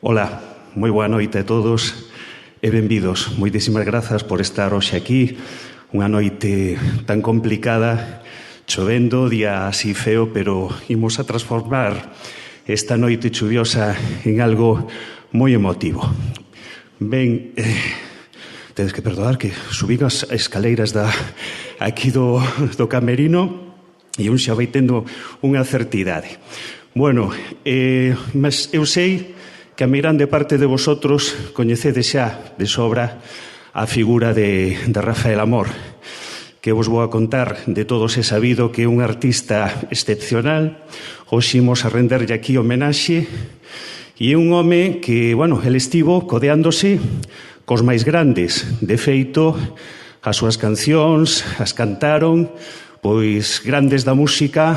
Ola, moi boa noite a todos e benvidos. Moitísimas grazas por estar hoxe aquí, unha noite tan complicada, chovendo, día así feo, pero imos a transformar esta noite chuviosa en algo moi emotivo. Ben, tedes que perdoar que subín as escaleiras aquí do camerino e un xa vai tendo unha certidade. Bueno, mas eu sei que a meirande parte de vosotros coñecedes xa de sobra a figura de Rafael Amor, que vos vou a contar de todos é sabido que é un artista excepcional. Hoxe imos a renderlle aquí homenaxe e é un home que, bueno, el estivo codeándose cos máis grandes. De feito, as súas cancións as cantaron pois grandes da música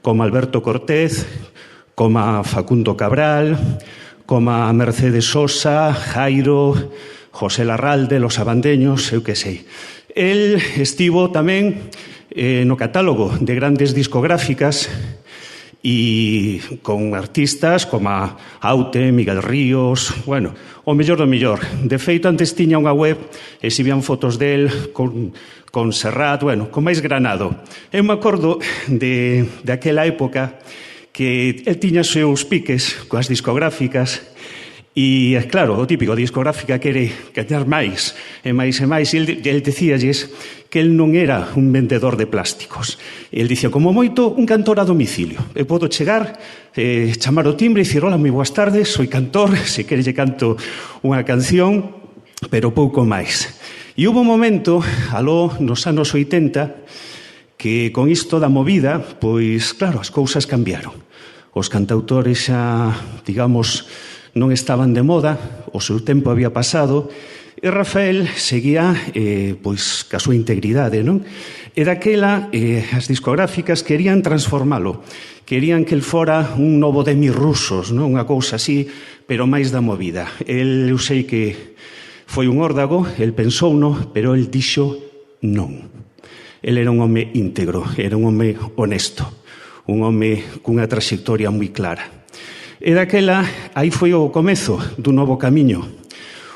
como Alberto Cortés, como Facundo Cabral, como Mercedes Sosa, Jairo, José Larralde, Los Abandeños, eu que sei. El estivo tamén no catálogo de grandes discográficas e con artistas como Aute, Miguel Ríos, bueno, o mellor do mellor. De feito, antes tiña unha web e exhibían fotos del con Serrat, bueno, con máis granado. Eu me acordo de aquela época que el tiña seus piques coas discográficas e, claro, o típico discográfica quere gañar máis e máis e máis, e el dicíalles que el non era un vendedor de plásticos. El dicía, como moito, un cantor a domicilio. Eu podo chegar, chamar o timbre e dicir, hola, moi boas tardes, soy cantor, se quere lle canto unha canción, pero pouco máis. E hubo un momento, aló, nos anos 80, que con isto da movida, pois, claro, as cousas cambiaron. Os cantautores xa, digamos, non estaban de moda, o seu tempo había pasado, e Rafael seguía, pois, ca súa integridade, non? E daquela, as discográficas querían transformalo, querían que el fora un novo Demi Rusos, non? Unha cousa así, pero máis da movida. Eu sei que foi un órdago, el pensouno, pero el dixo non. El era un home íntegro, era un home honesto, un home cunha traxectoria moi clara. E daquela, aí foi o comezo dun novo camiño.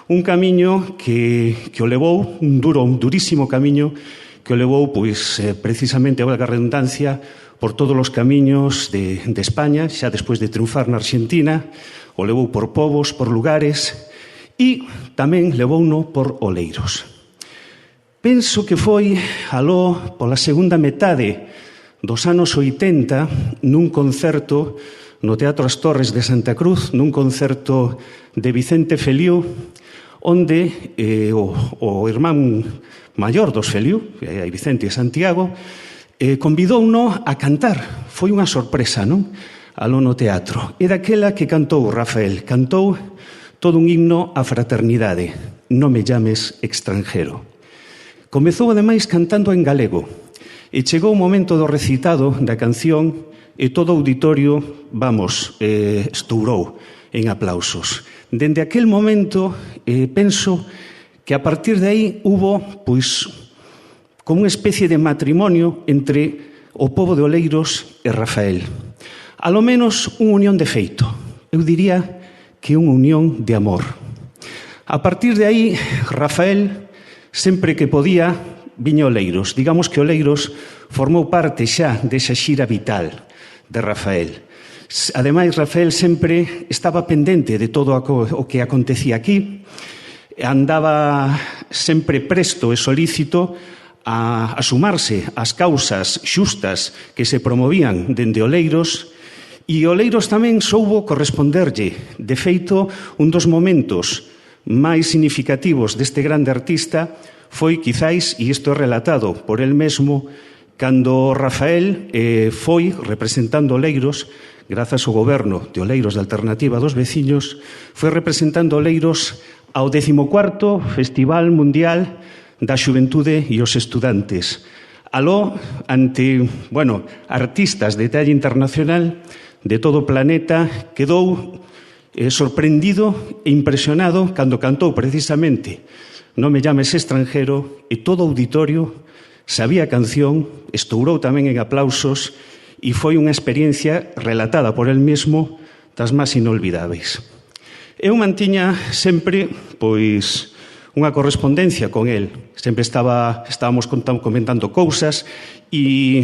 Un camiño que o levou, un durísimo camiño, que o levou, pois, precisamente, a valga redundancia, por todos os camiños de España, xa despois de triunfar na Argentina, o levou por povos, por lugares, e tamén levouno por oleiros. Penso que foi aló pola segunda metade dos anos 80 nun concerto no Teatro As Torres de Santa Cruz, nun concerto de Vicente Feliu, onde o irmán maior dos Feliu, Vicente Santiago, convidouno a cantar. Foi unha sorpresa, non? Aló no teatro. E daquela que cantou Rafael, cantou todo un himno á fraternidade. Non me llames extranjero. Comezou, ademais, cantando en galego. E chegou o momento do recitado da canción e todo o auditorio, estourou en aplausos. Dende aquel momento, penso que a partir de aí hubo, pois, como unha especie de matrimonio entre o pobo de Oleiros e Rafael. A lo menos unha unión de feito. Eu diría que unha unión de amor. A partir de aí, Rafael, sempre que podía, viña Oleiros. Digamos que Oleiros formou parte xa desa xira vital de Rafael. Ademais, Rafael sempre estaba pendente de todo o que acontecía aquí, andaba sempre presto e solícito a sumarse ás causas xustas que se promovían dende Oleiros, e Oleiros tamén soubo corresponderlle. De feito, un dos momentos máis significativos deste grande artista foi, quizáis, e isto é relatado por el mesmo, cando Rafael foi representando Oleiros, grazas ao goberno de Oleiros de Alternativa dos Veciños, foi representando Oleiros ao 14º Festival Mundial da Xuventude e os Estudantes. Aló, ante, artistas de talla internacional de todo o planeta, quedou sorprendido e impresionado cando cantou precisamente Non me llames extranjero, e todo o auditorio sabía a canción, estourou tamén en aplausos, e foi unha experiencia relatada por el mesmo das máis inolvidáveis. Eu mantiña sempre, pois, unha correspondencia con el. Sempre estábamos comentando cousas e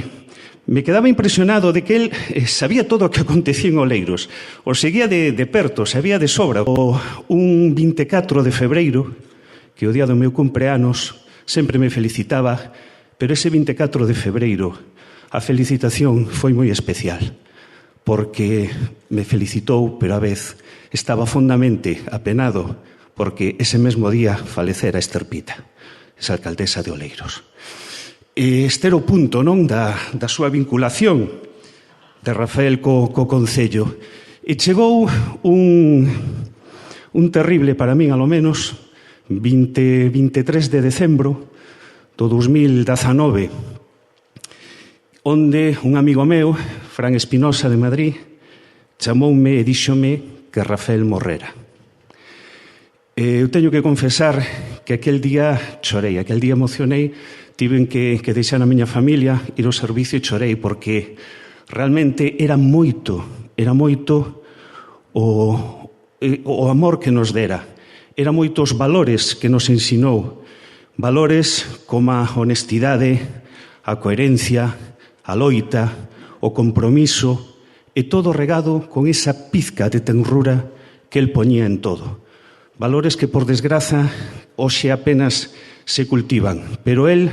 me quedaba impresionado de que el sabía todo o que acontecía en Oleiros. O seguía de perto, sabía de sobra. Un 24 de febreiro, que o día do meu cumpleanos, sempre me felicitaba, pero ese 24 de febreiro a felicitación foi moi especial, porque me felicitou, pero a vez estaba fondamente apenado porque ese mesmo día falecera Ester Pita, esa alcaldesa de Oleiros. Este era o punto, non, da súa vinculación de Rafael co Concello. E chegou un terrible, para min, alo menos, 23 de decembro do 2019, onde un amigo meu, Fran Espinosa de Madrid, chamoume e díxome que Rafael morrera. Eu teño que confesar que aquel día chorei, aquel día emocionei, tiven que deixar a miña familia, ir ao servicio e chorei, porque realmente era moito o amor que nos dera, era moitos valores que nos ensinou, valores como a honestidade, a coherencia, a loita, o compromiso, e todo regado con esa pizca de tenrura que el poñía en todo. Valores que, por desgraza, hoxe apenas se cultivan, pero el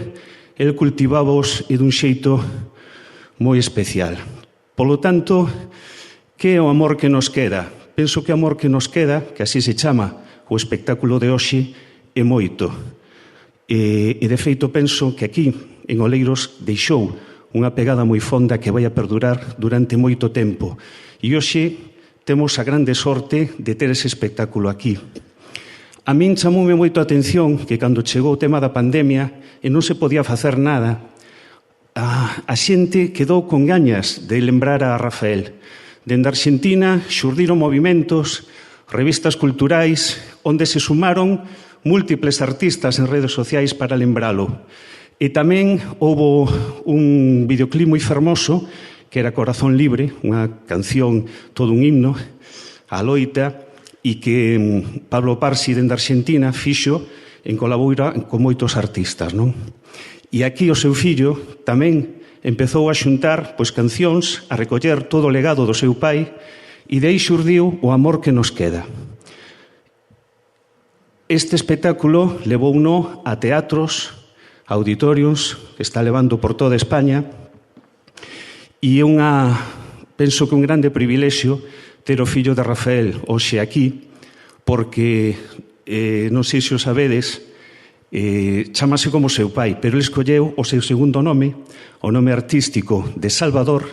cultivábaos e dun xeito moi especial. Polo tanto, que é o amor que nos queda? Penso que o amor que nos queda, que así se chama o espectáculo de hoxe, é moito. E de feito penso que aquí, en Oleiros, deixou unha pegada moi fonda que vai a perdurar durante moito tempo. E hoxe temos a grande sorte de ter ese espectáculo aquí. A min chamoume moito a atención que cando chegou o tema da pandemia e non se podía facer nada, a xente quedou con gañas de lembrar a Rafael. Dende Argentina xurdiron movimentos, revistas culturais, onde se sumaron múltiples artistas en redes sociais para lembralo. E tamén houbo un videoclip moi fermoso que era Corazón Libre, unha canción, todo un himno, a loita, e que Pablo Parsi, dende Argentina, fixo en colabora con moitos artistas, non? E aquí o seu fillo tamén empezou a xuntar cancións, a recoller todo o legado do seu pai, e de aí xurdiu o amor que nos queda. Este espectáculo levouno a teatros, auditorios, que está levando por toda España, e é penso que un grande privilexio ter o fillo de Rafael hoxe aquí, porque, non sei se o sabedes, chamase como seu pai, pero ele escolleu o seu segundo nome, o nome artístico de Salvador,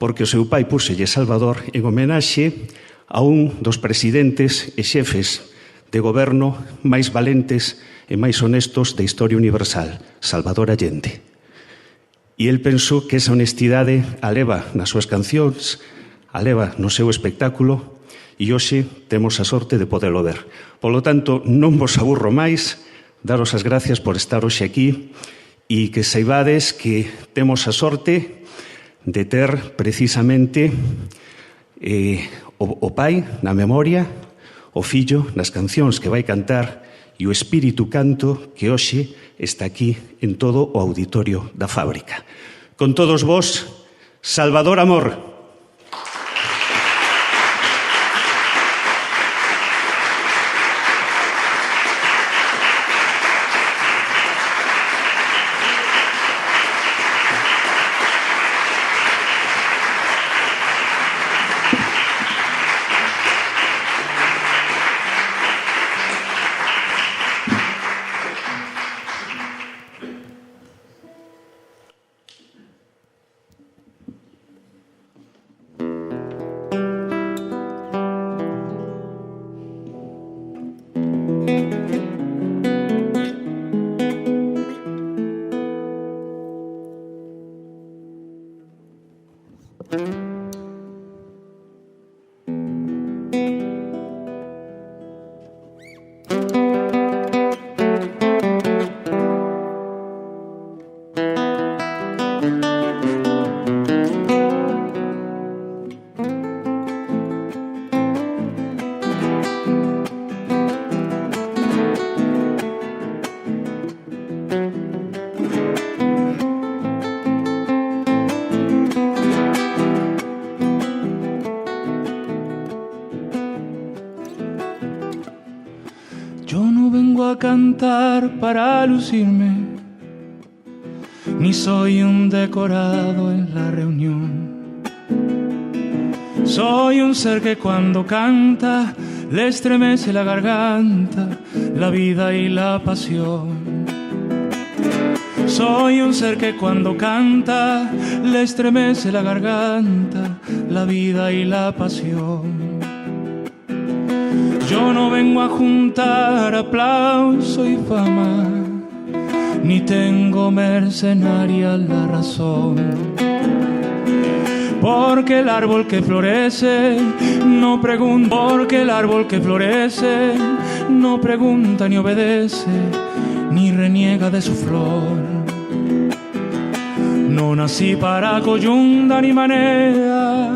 porque o seu pai púxelle Salvador en homenaxe a un dos presidentes e xefes de goberno máis valentes e máis honestos da historia universal, Salvador Allende. E el pensou que esa honestidade a leva nas súas cancións, a leva no seu espectáculo, e hoxe temos a sorte de podelo ver. Polo tanto, non vos aburro máis, daros as gracias por estar hoxe aquí e que saibades que temos a sorte de ter precisamente o pai na memoria, o fillo nas cancións que vai cantar e o espírito canto que hoxe está aquí en todo o auditorio da fábrica. Con todos vos, Salvador Amor. Yo no vengo a cantar para lucirme, ni soy un decorado en la reunión. Soy un ser que cuando canta le estremece la garganta, la vida y la pasión. Soy un ser que cuando canta le estremece la garganta, la vida y la pasión. Yo no vengo a juntar aplauso y fama, ni tengo mercenaria la razón. Porque el árbol que florece no pregunta, porque el árbol que florece no pregunta ni obedece, ni reniega de su flor. No nací para coyunda ni manea,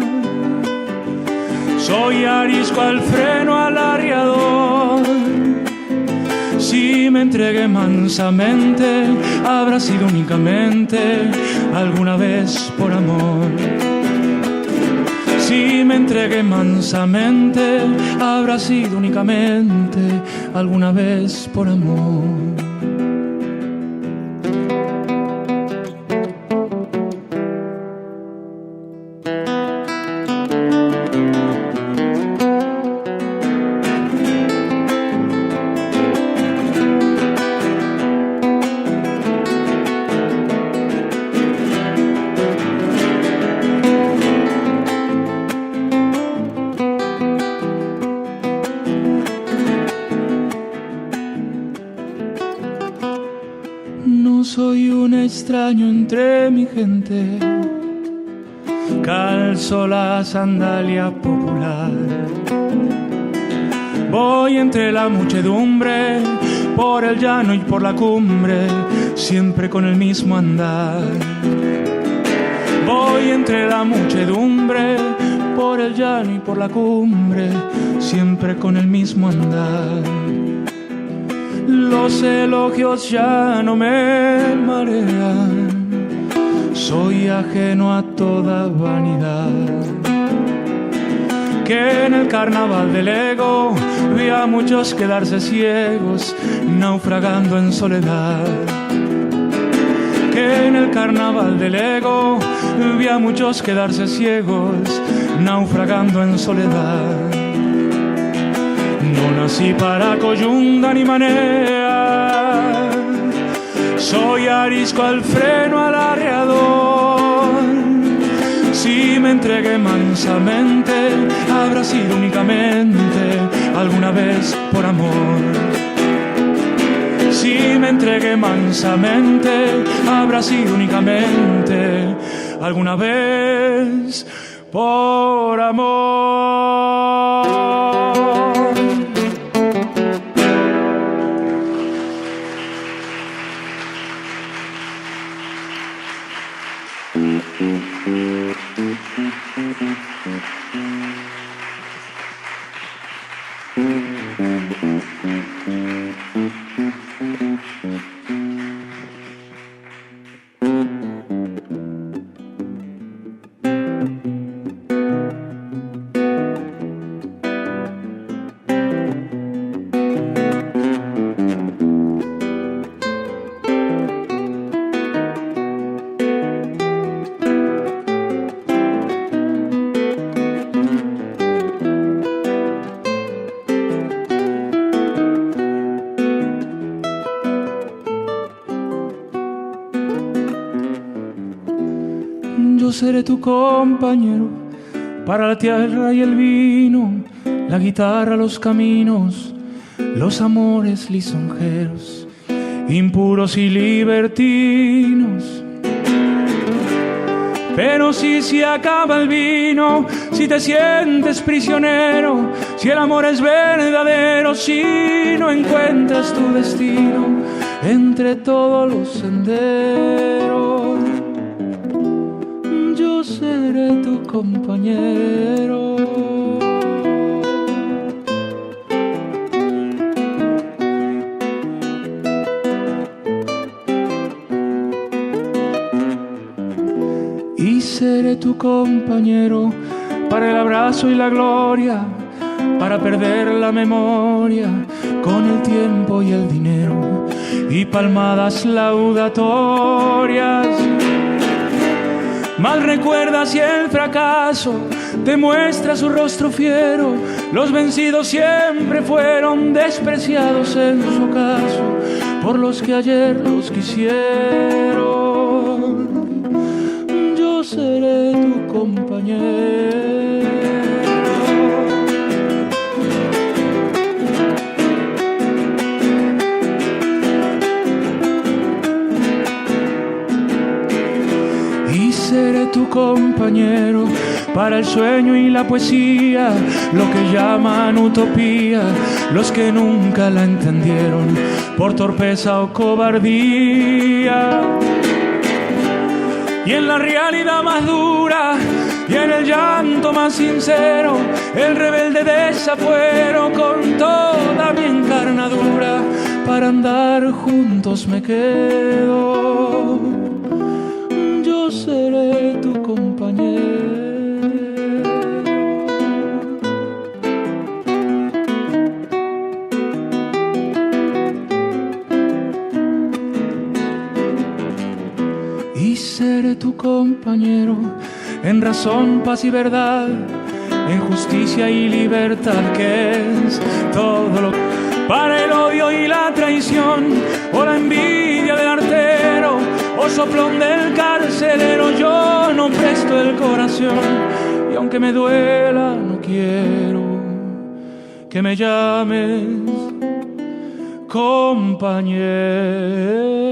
soy arisco al freno alardeador. Si me entregué mansamente, habrá sido únicamente alguna vez por amor. Si me entregué mansamente, habrá sido únicamente alguna vez por amor. Soy un extraño entre mi gente, calzo la sandalia popular. Voy entre la muchedumbre, por el llano y por la cumbre, siempre con el mismo andar. Voy entre la muchedumbre, por el llano y por la cumbre, siempre con el mismo andar. Los elogios ya no me marean, soy ajeno a toda vanidad. Que en el carnaval del ego vi a muchos quedarse ciegos, naufragando en soledad. Que en el carnaval del ego vi a muchos quedarse ciegos, naufragando en soledad. No nací para coyunda ni manea, soy arisco al freno alardeador. Si me entregué mansamente, habrá sido únicamente alguna vez por amor. Si me entregué mansamente, habrá sido únicamente alguna vez por amor. Yo seré tu compañero para la tierra y el vino, la guitarra, los caminos, los amores lisonjeros, impuros y libertinos. Pero si se acaba el vino, si te sientes prisionero, si el amor es verdadero, si no encuentras tu destino entre todos los senderos, yo seré tu compañero. Y seré tu compañero para el abrazo y la gloria, para perder la memoria con el tiempo y el dinero y palmadas laudatorias. Mal recuerda si el fracaso te muestra su rostro fiero. Los vencidos siempre fueron despreciados en su ocaso por los que ayer los quisieron. Yo seré tu compañero. Seré tu compañero para el sueño y la poesía, lo que llaman utopía, los que nunca la entendieron por torpeza o cobardía. Y en la realidad más dura y en el llanto más sincero, el rebelde desafuero con toda mi encarnadura, para andar juntos me quedo. Yo seré tu compañero. Y seré tu compañero en razón, paz y verdad, en justicia y libertad, que es todo lo para el odio y la traición, o la envidia del artero, o soplón del carcelero. Yo no presto el corazón, y aunque me duela, no quiero que me llames compañero.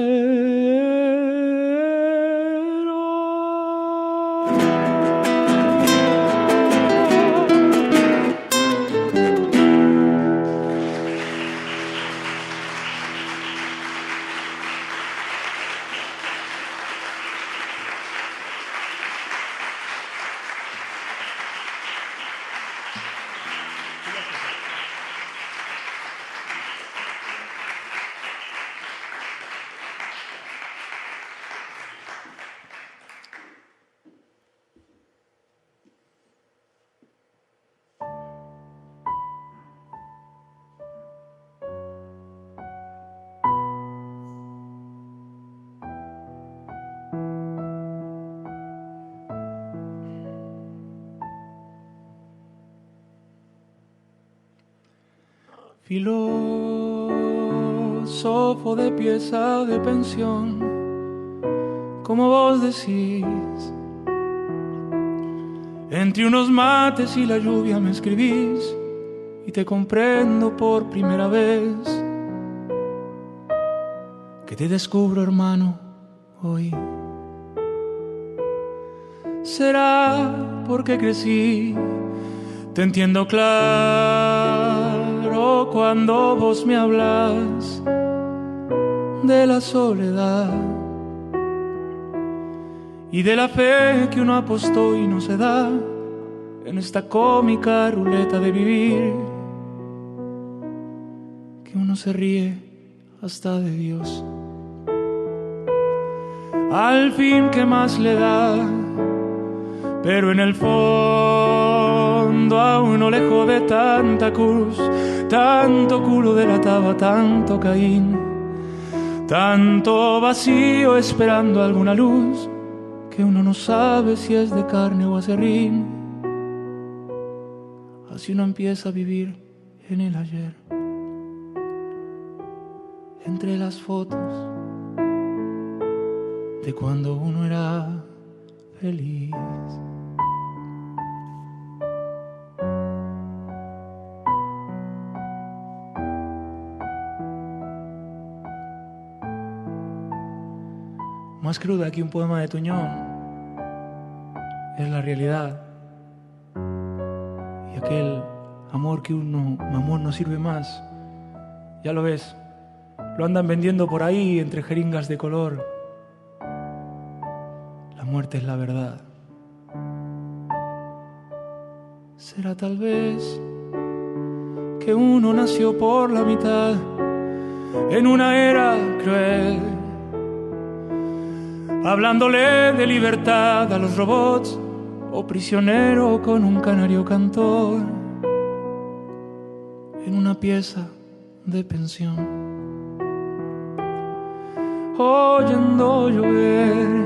Filósofo de pieza de pensión, como vos decís, entre unos mates y la lluvia me escribís, y te comprendo por primera vez, que te descubro, hermano, hoy. Será porque crecí, te entiendo claro cuando vos me hablas de la soledad y de la fe que uno apostó y no se da en esta cómica ruleta de vivir, que uno se ríe hasta de Dios. Al fin, ¿qué más le da? Pero en el fondo a uno le jode tanta cruz, tanto culo delataba, tanto Caín, tanto vacío esperando alguna luz, que uno no sabe si es de carne o acerrín. Así uno empieza a vivir en el ayer, entre las fotos de cuando uno era feliz. Más cruda que un poema de Tuñón es la realidad, y aquel amor que amor no sirve más. Ya lo ves, lo andan vendiendo por ahí entre jeringas de color. La muerte es la verdad. Será tal vez que uno nació por la mitad en una era cruel, hablándole de libertad a los robots, o prisionero con un canario cantor. pieza de pensión, oyendo llover,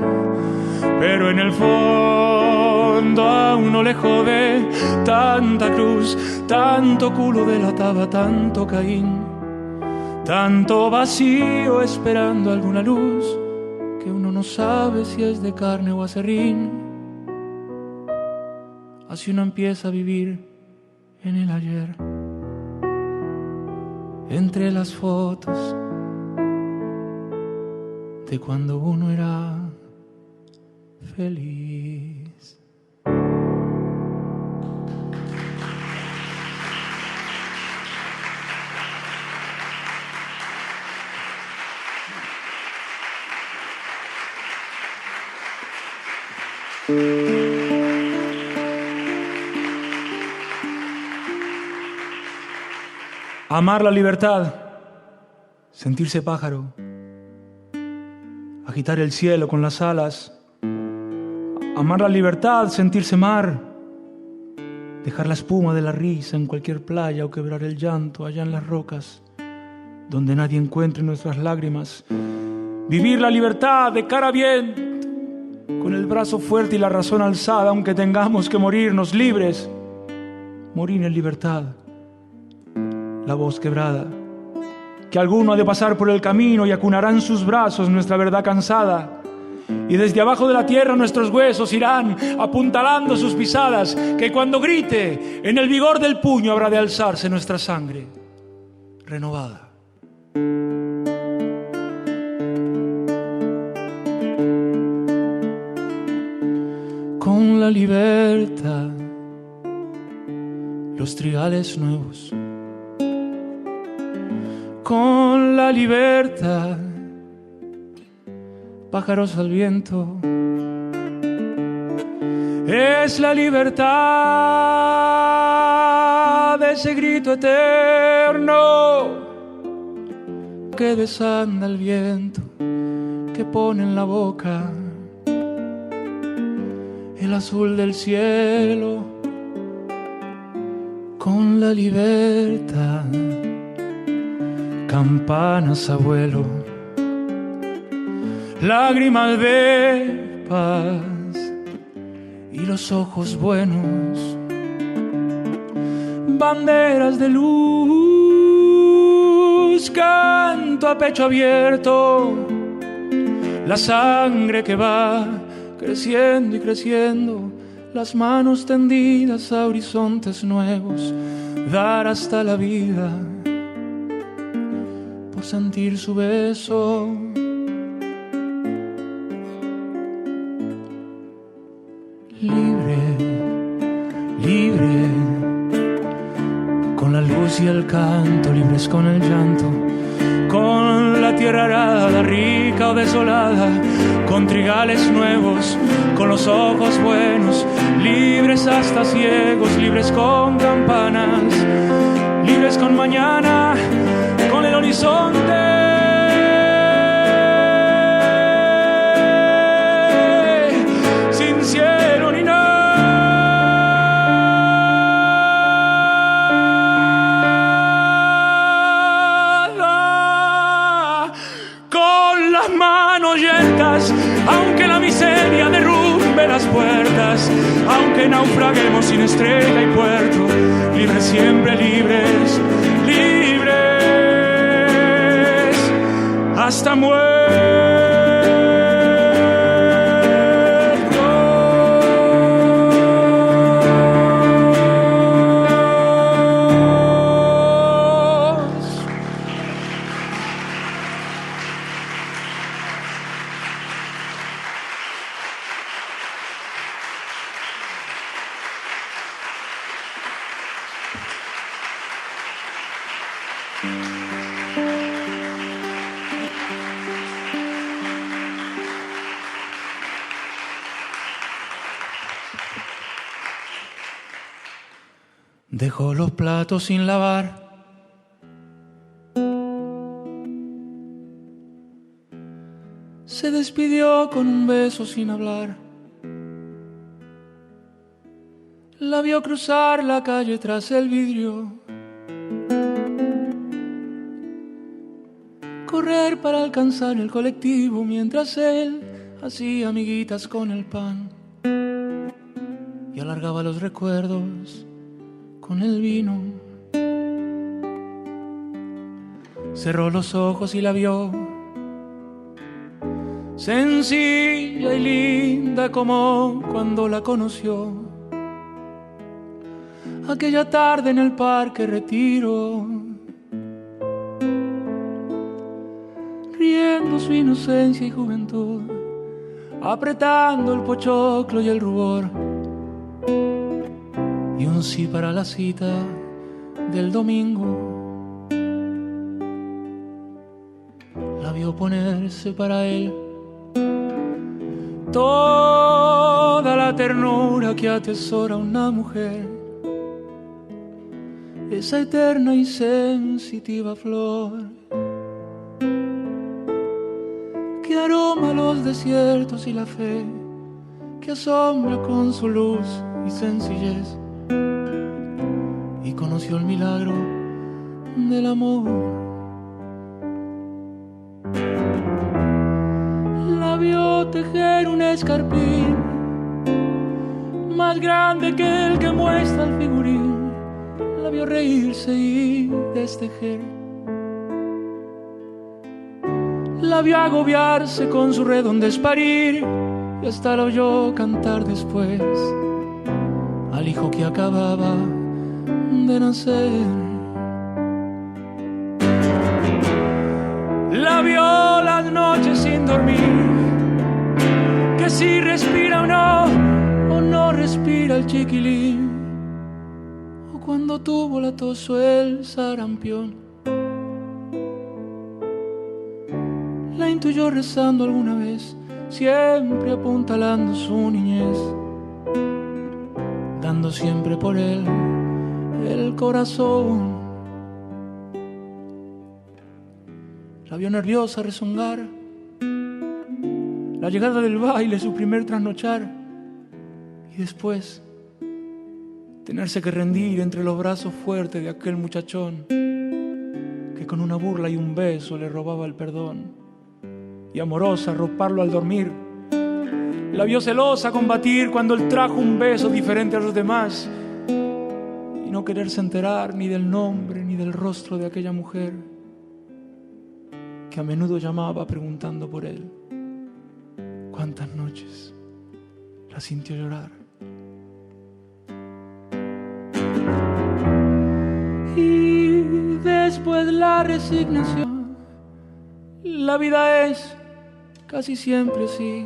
pero en el fondo a uno le jode tanta cruz, tanto culo delataba, tanto Caín, tanto vacío esperando alguna luz, que uno no sabe si es de carne o aserrín. Así uno empieza a vivir en el ayer, entre las fotos de cuando uno era feliz. Amar la libertad, sentirse pájaro, agitar el cielo con las alas. Amar la libertad, sentirse mar, dejar la espuma de la risa en cualquier playa o quebrar el llanto allá en las rocas, donde nadie encuentre nuestras lágrimas. Vivir la libertad de cara bien, con el brazo fuerte y la razón alzada, aunque tengamos que morirnos libres. Morir en libertad. La voz quebrada, que alguno ha de pasar por el camino y acunará en sus brazos nuestra verdad cansada, y desde abajo de la tierra nuestros huesos irán apuntalando sus pisadas, que cuando grite en el vigor del puño habrá de alzarse nuestra sangre renovada. Con la libertad, los trigales nuevos. Con la libertad, pájaros al viento. Es la libertad de ese grito eterno que desanda el viento, que pone en la boca el azul del cielo. Con la libertad, campanas a vuelo, lágrimas de paz y los ojos buenos, banderas de luz, canto a pecho abierto, la sangre que va creciendo y creciendo, las manos tendidas a horizontes nuevos, dar hasta la vida por sentir su beso. Libre, libre, con la luz y el canto, libres con el llanto, con la tierra arada, rica o desolada, con trigales nuevos, con los ojos buenos, libres hasta ciegos, libres con campanas, libres con mañana, con el horizonte. Sin cielo ni nada, con las manos yertas, aunque la miseria derrumbe las puertas, aunque naufraguemos sin estrella y puerto, libres siempre, libres, libres, hasta muertos. Dejó los platos sin lavar, se despidió con un beso sin hablar, la vio cruzar la calle tras el vidrio, correr para alcanzar el colectivo mientras él hacía amiguitas con el pan y alargaba los recuerdos con el vino. Cerró los ojos y la vio, sencilla y linda como cuando la conoció. Aquella tarde en el Parque Retiro, riendo su inocencia y juventud, apretando el pochoclo y el rubor, y un sí para la cita del domingo. La vio ponerse para él toda la ternura que atesora una mujer, esa eterna y sensitiva flor que aroma los desiertos y la fe, que asombra con su luz y sencillez, y conoció el milagro del amor. La vio tejer un escarpín más grande que el que muestra el figurín. La vio reírse y destejer. La vio agobiarse con su redonda desparir y hasta la oyó cantar después al hijo que acababa de nacer. La vio las noches sin dormir, que si respira o no respira el chiquilín, o cuando tuvo la tos o el sarampión. La intuyó rezando alguna vez, siempre apuntalando su niñez, dando siempre por él el corazón. La vio nerviosa rezongar la llegada del baile, su primer trasnochar, y después tenerse que rendir entre los brazos fuertes de aquel muchachón que con una burla y un beso le robaba el perdón, y amorosa arroparlo al dormir. La vio celosa combatir cuando él trajo un beso diferente a los demás y no quererse enterar ni del nombre ni del rostro de aquella mujer que a menudo llamaba preguntando por él. Cuántas noches la sintió llorar. Y después la resignación. La vida es casi siempre así.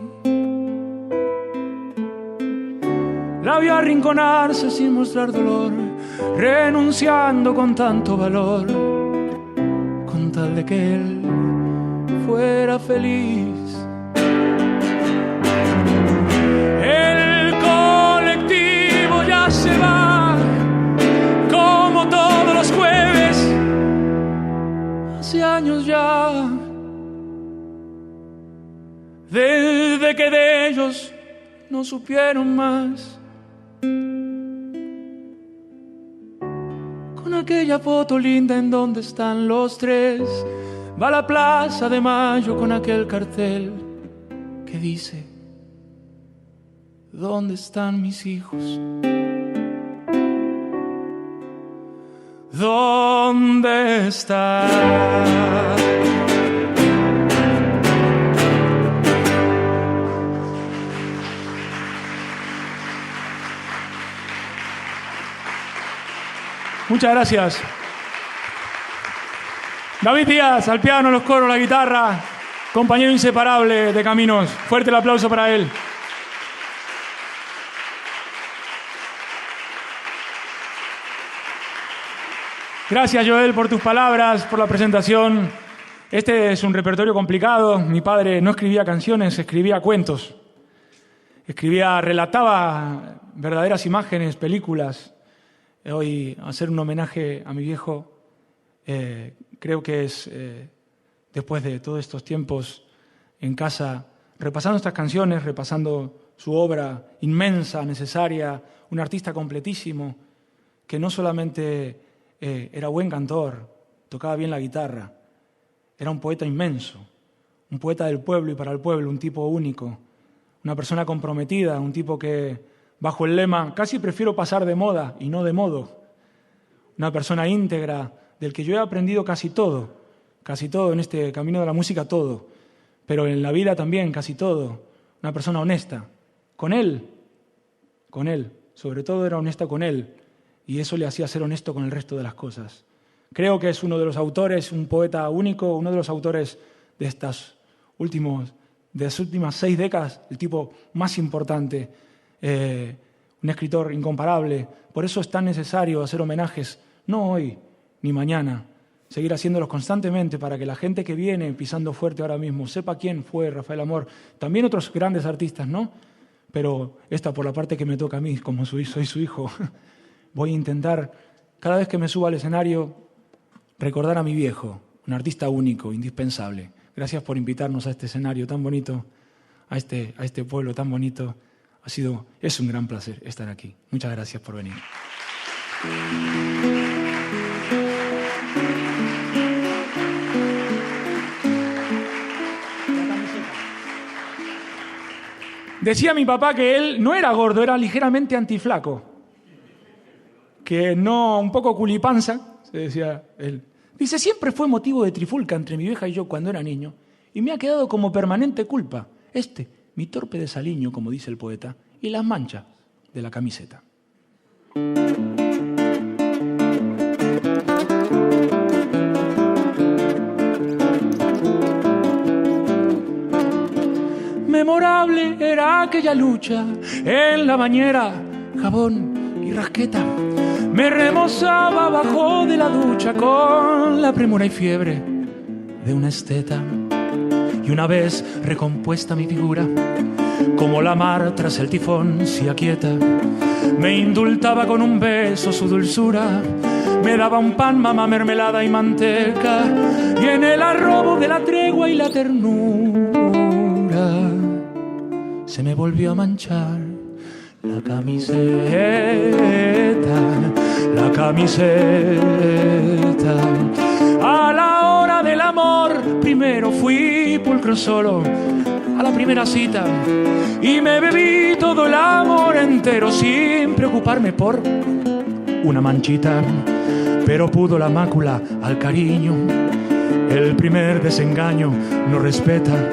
La vio arrinconarse sin mostrar dolor, renunciando con tanto valor, con tal de que él fuera feliz. El colectivo ya se va, como todos los jueves, hace años ya, desde que de ellos no supieron más. Con aquella foto linda en donde están los tres, va a la Plaza de Mayo con aquel cartel que dice: ¿dónde están mis hijos? ¿Dónde están? Muchas gracias. David Díaz, al piano, los coros, la guitarra, compañero inseparable de Caminos. Fuerte el aplauso para él. Gracias, Joel, por tus palabras, por la presentación. Este es un repertorio complicado. Mi padre no escribía canciones, escribía cuentos. Relataba verdaderas imágenes, películas. Hoy hacer un homenaje a mi viejo creo que es, después de todos estos tiempos en casa, repasando estas canciones, repasando su obra inmensa, necesaria, un artista completísimo, que no solamente era buen cantor, tocaba bien la guitarra, Era un poeta inmenso, un poeta del pueblo y para el pueblo, un tipo único, una persona comprometida, un tipo que, bajo el lema, casi prefiero pasar de moda y no de modo, una persona íntegra, del que yo he aprendido casi todo en este camino de la música, todo, pero en la vida también casi todo, una persona honesta, con él, sobre todo era honesta con él, y eso le hacía ser honesto con el resto de las cosas. Creo que es uno de los autores, un poeta único, uno de los autores de las últimas 6 décadas, el tipo más importante, un escritor incomparable. Por eso es tan necesario hacer homenajes, no hoy ni mañana, seguir haciéndolos constantemente para que la gente que viene pisando fuerte ahora mismo sepa quién fue Rafael Amor. También otros grandes artistas, ¿no? Pero esta por la parte que me toca a mí, como soy su hijo, voy a intentar, cada vez que me suba al escenario, recordar a mi viejo, un artista único, indispensable. Gracias por invitarnos a este escenario tan bonito, a este pueblo tan bonito. Es un gran placer estar aquí. Muchas gracias por venir. Decía mi papá que él no era gordo, era ligeramente antiflaco. Que no, un poco culipanza, se decía él. Dice, siempre fue motivo de trifulca entre mi vieja y yo cuando era niño, y me ha quedado como permanente culpa, mi torpe desaliño, como dice el poeta, y las manchas de la camiseta. Memorable era aquella lucha en la bañera, jabón y rasqueta. Me remozaba abajo de la ducha con la premura y fiebre de una esteta. Y una vez recompuesta mi figura, como la mar tras el tifón se aquieta, me indultaba con un beso su dulzura, me daba un pan, mamá, mermelada y manteca, y en el arrobo de la tregua y la ternura se me volvió a manchar la camiseta, la camiseta. A la hora del amor primero fui pulcro solo a la primera cita y me bebí todo el amor entero sin preocuparme por una manchita. Pero pudo la mácula al cariño, el primer desengaño no respeta,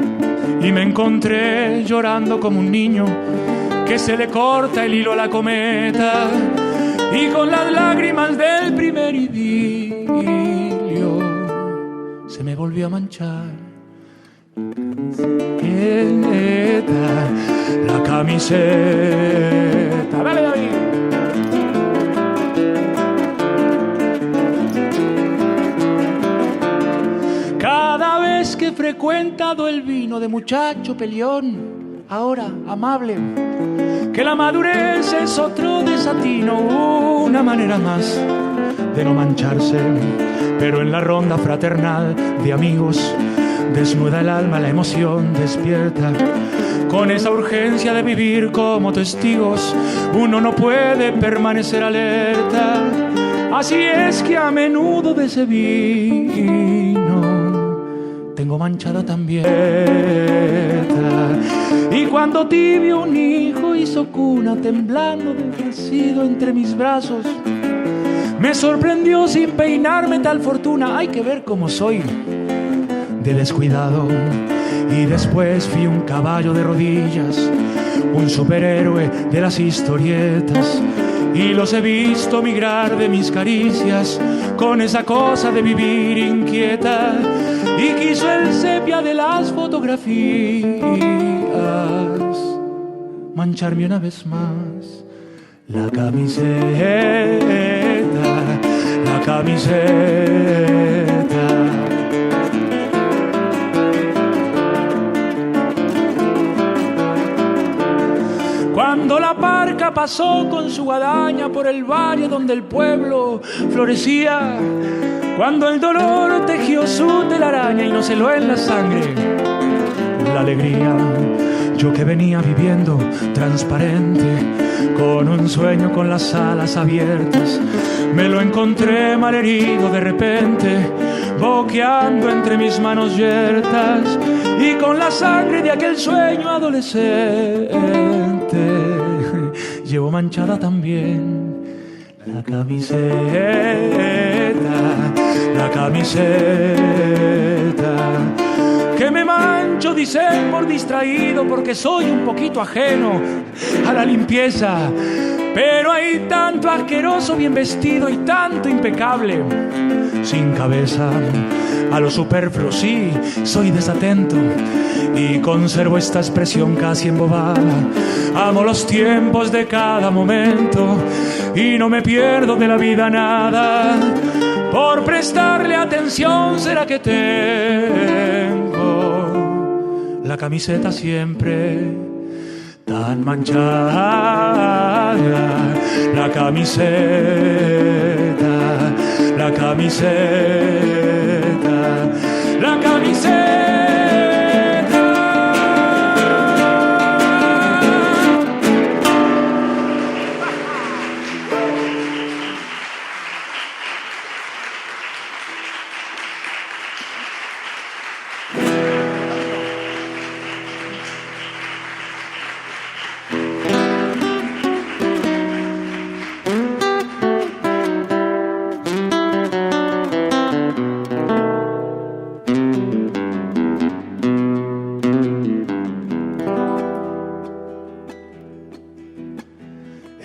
y me encontré llorando como un niño que se le corta el hilo a la cometa, y con las lágrimas del primer idilio se me volvió a manchar la camiseta. Dale, David. Cada vez que he frecuentado el vino de muchacho peleón, ahora amable, que la madurez es otro desatino, una manera más de no mancharse, pero en la ronda fraternal de amigos desnuda el alma, la emoción despierta. Con esa urgencia de vivir como testigos, uno no puede permanecer alerta. Así es que a menudo de ese vino tengo manchada también. Y cuando tibio un hijo hizo cuna, temblando de nacido entre mis brazos, me sorprendió sin peinarme tal fortuna. Hay que ver cómo soy de descuidado. Y después fui un caballo de rodillas, un superhéroe de las historietas, y los he visto migrar de mis caricias con esa cosa de vivir inquieta. Y quiso el sepia de las fotografías mancharme una vez más la camiseta, la camiseta. Cuando la parca pasó con su guadaña por el valle donde el pueblo florecía, cuando el dolor tejió su telaraña y nos heló en la sangre la alegría, yo que venía viviendo transparente con un sueño con las alas abiertas. Me lo encontré malherido de repente, boqueando entre mis manos yertas y con la sangre de aquel sueño adolescente. Llevo manchada también la camiseta, que me mancho, dicen, por distraído, porque soy un poquito ajeno a la limpieza. Pero hay tanto asqueroso bien vestido y tanto impecable sin cabeza. A lo superfluo sí, soy desatento y conservo esta expresión casi embobada. Amo los tiempos de cada momento y no me pierdo de la vida nada. Por prestarle atención será que tengo la camiseta siempre tan manchada. La camiseta, la camiseta, la camiseta.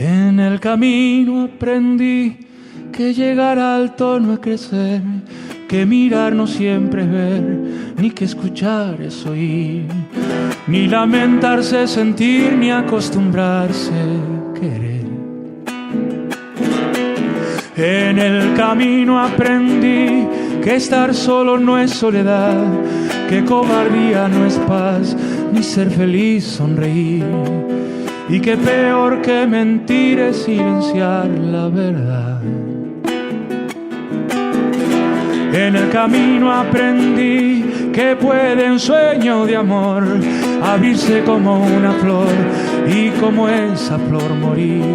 En el camino aprendí que llegar alto no es crecer, que mirar no siempre es ver, ni que escuchar es oír, ni lamentarse es sentir, ni acostumbrarse querer. En el camino aprendí que estar solo no es soledad, que cobardía no es paz, ni ser feliz sonreír, y que peor que mentir es silenciar la verdad. En el camino aprendí que puede un sueño de amor abrirse como una flor y como esa flor morir,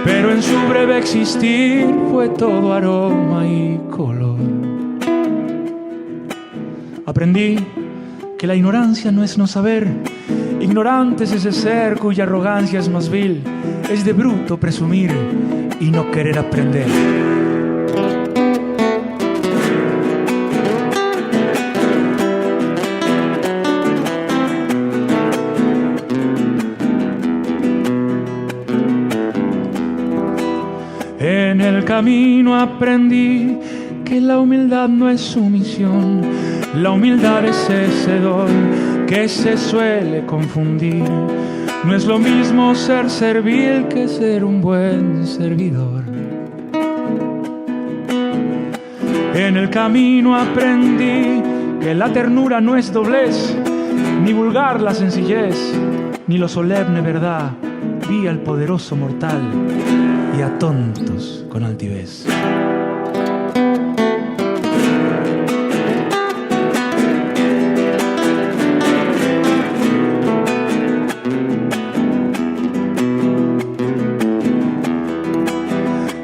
pero en su breve existir fue todo aroma y color. Aprendí que la ignorancia no es no saber. Ignorante es ese ser cuya arrogancia es más vil, es de bruto presumir y no querer aprender. En el camino aprendí que la humildad no es sumisión, la humildad es ese don que se suele confundir. No es lo mismo ser servil que ser un buen servidor. En el camino aprendí que la ternura no es doblez, ni vulgar la sencillez, ni lo solemne verdad. Vi al poderoso mortal y a tontos con altivez.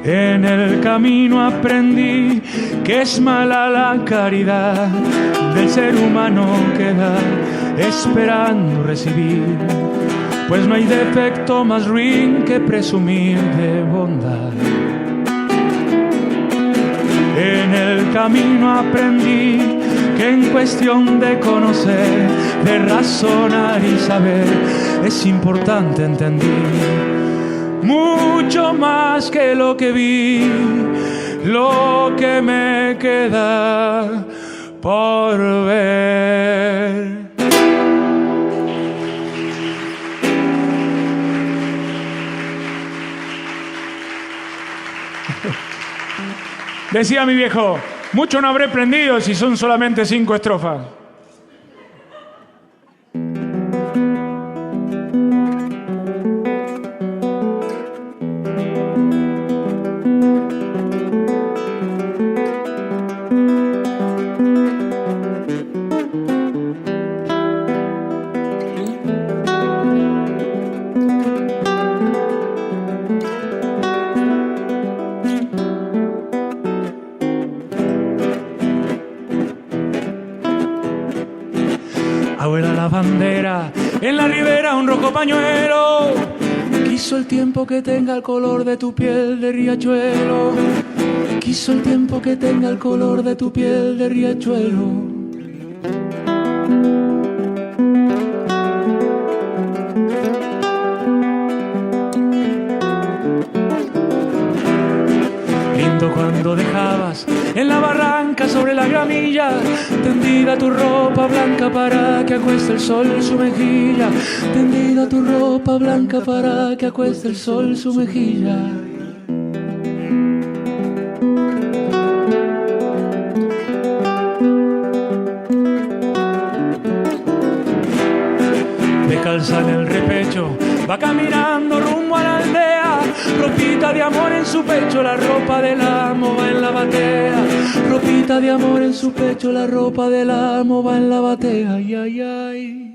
En el camino aprendí que es mala la caridad del ser humano que da esperando recibir, pues no hay defecto más ruin que presumir de bondad. En el camino aprendí que en cuestión de conocer, de razonar y saber, es importante entender mucho más que lo que vi, lo que me queda por ver. Decía mi viejo, mucho no habré aprendido si son solamente 5 estrofas. la bandera, en la ribera un rojo pañuelo. Quiso el tiempo que tenga el color de tu piel de riachuelo. Quiso el tiempo que tenga el color de tu piel de riachuelo. Cuando dejabas en la barranca sobre la gramilla tendida tu ropa blanca para que acueste el sol su mejilla, tendida tu ropa blanca para que acueste el sol su mejilla. Descalza en el repecho, va caminando rumbo a la aldea, ropita de amor en su pecho, la ropa del amo va en la batea. Ropita de amor en su pecho, la ropa del amo va en la batea. Ay, ay, ay.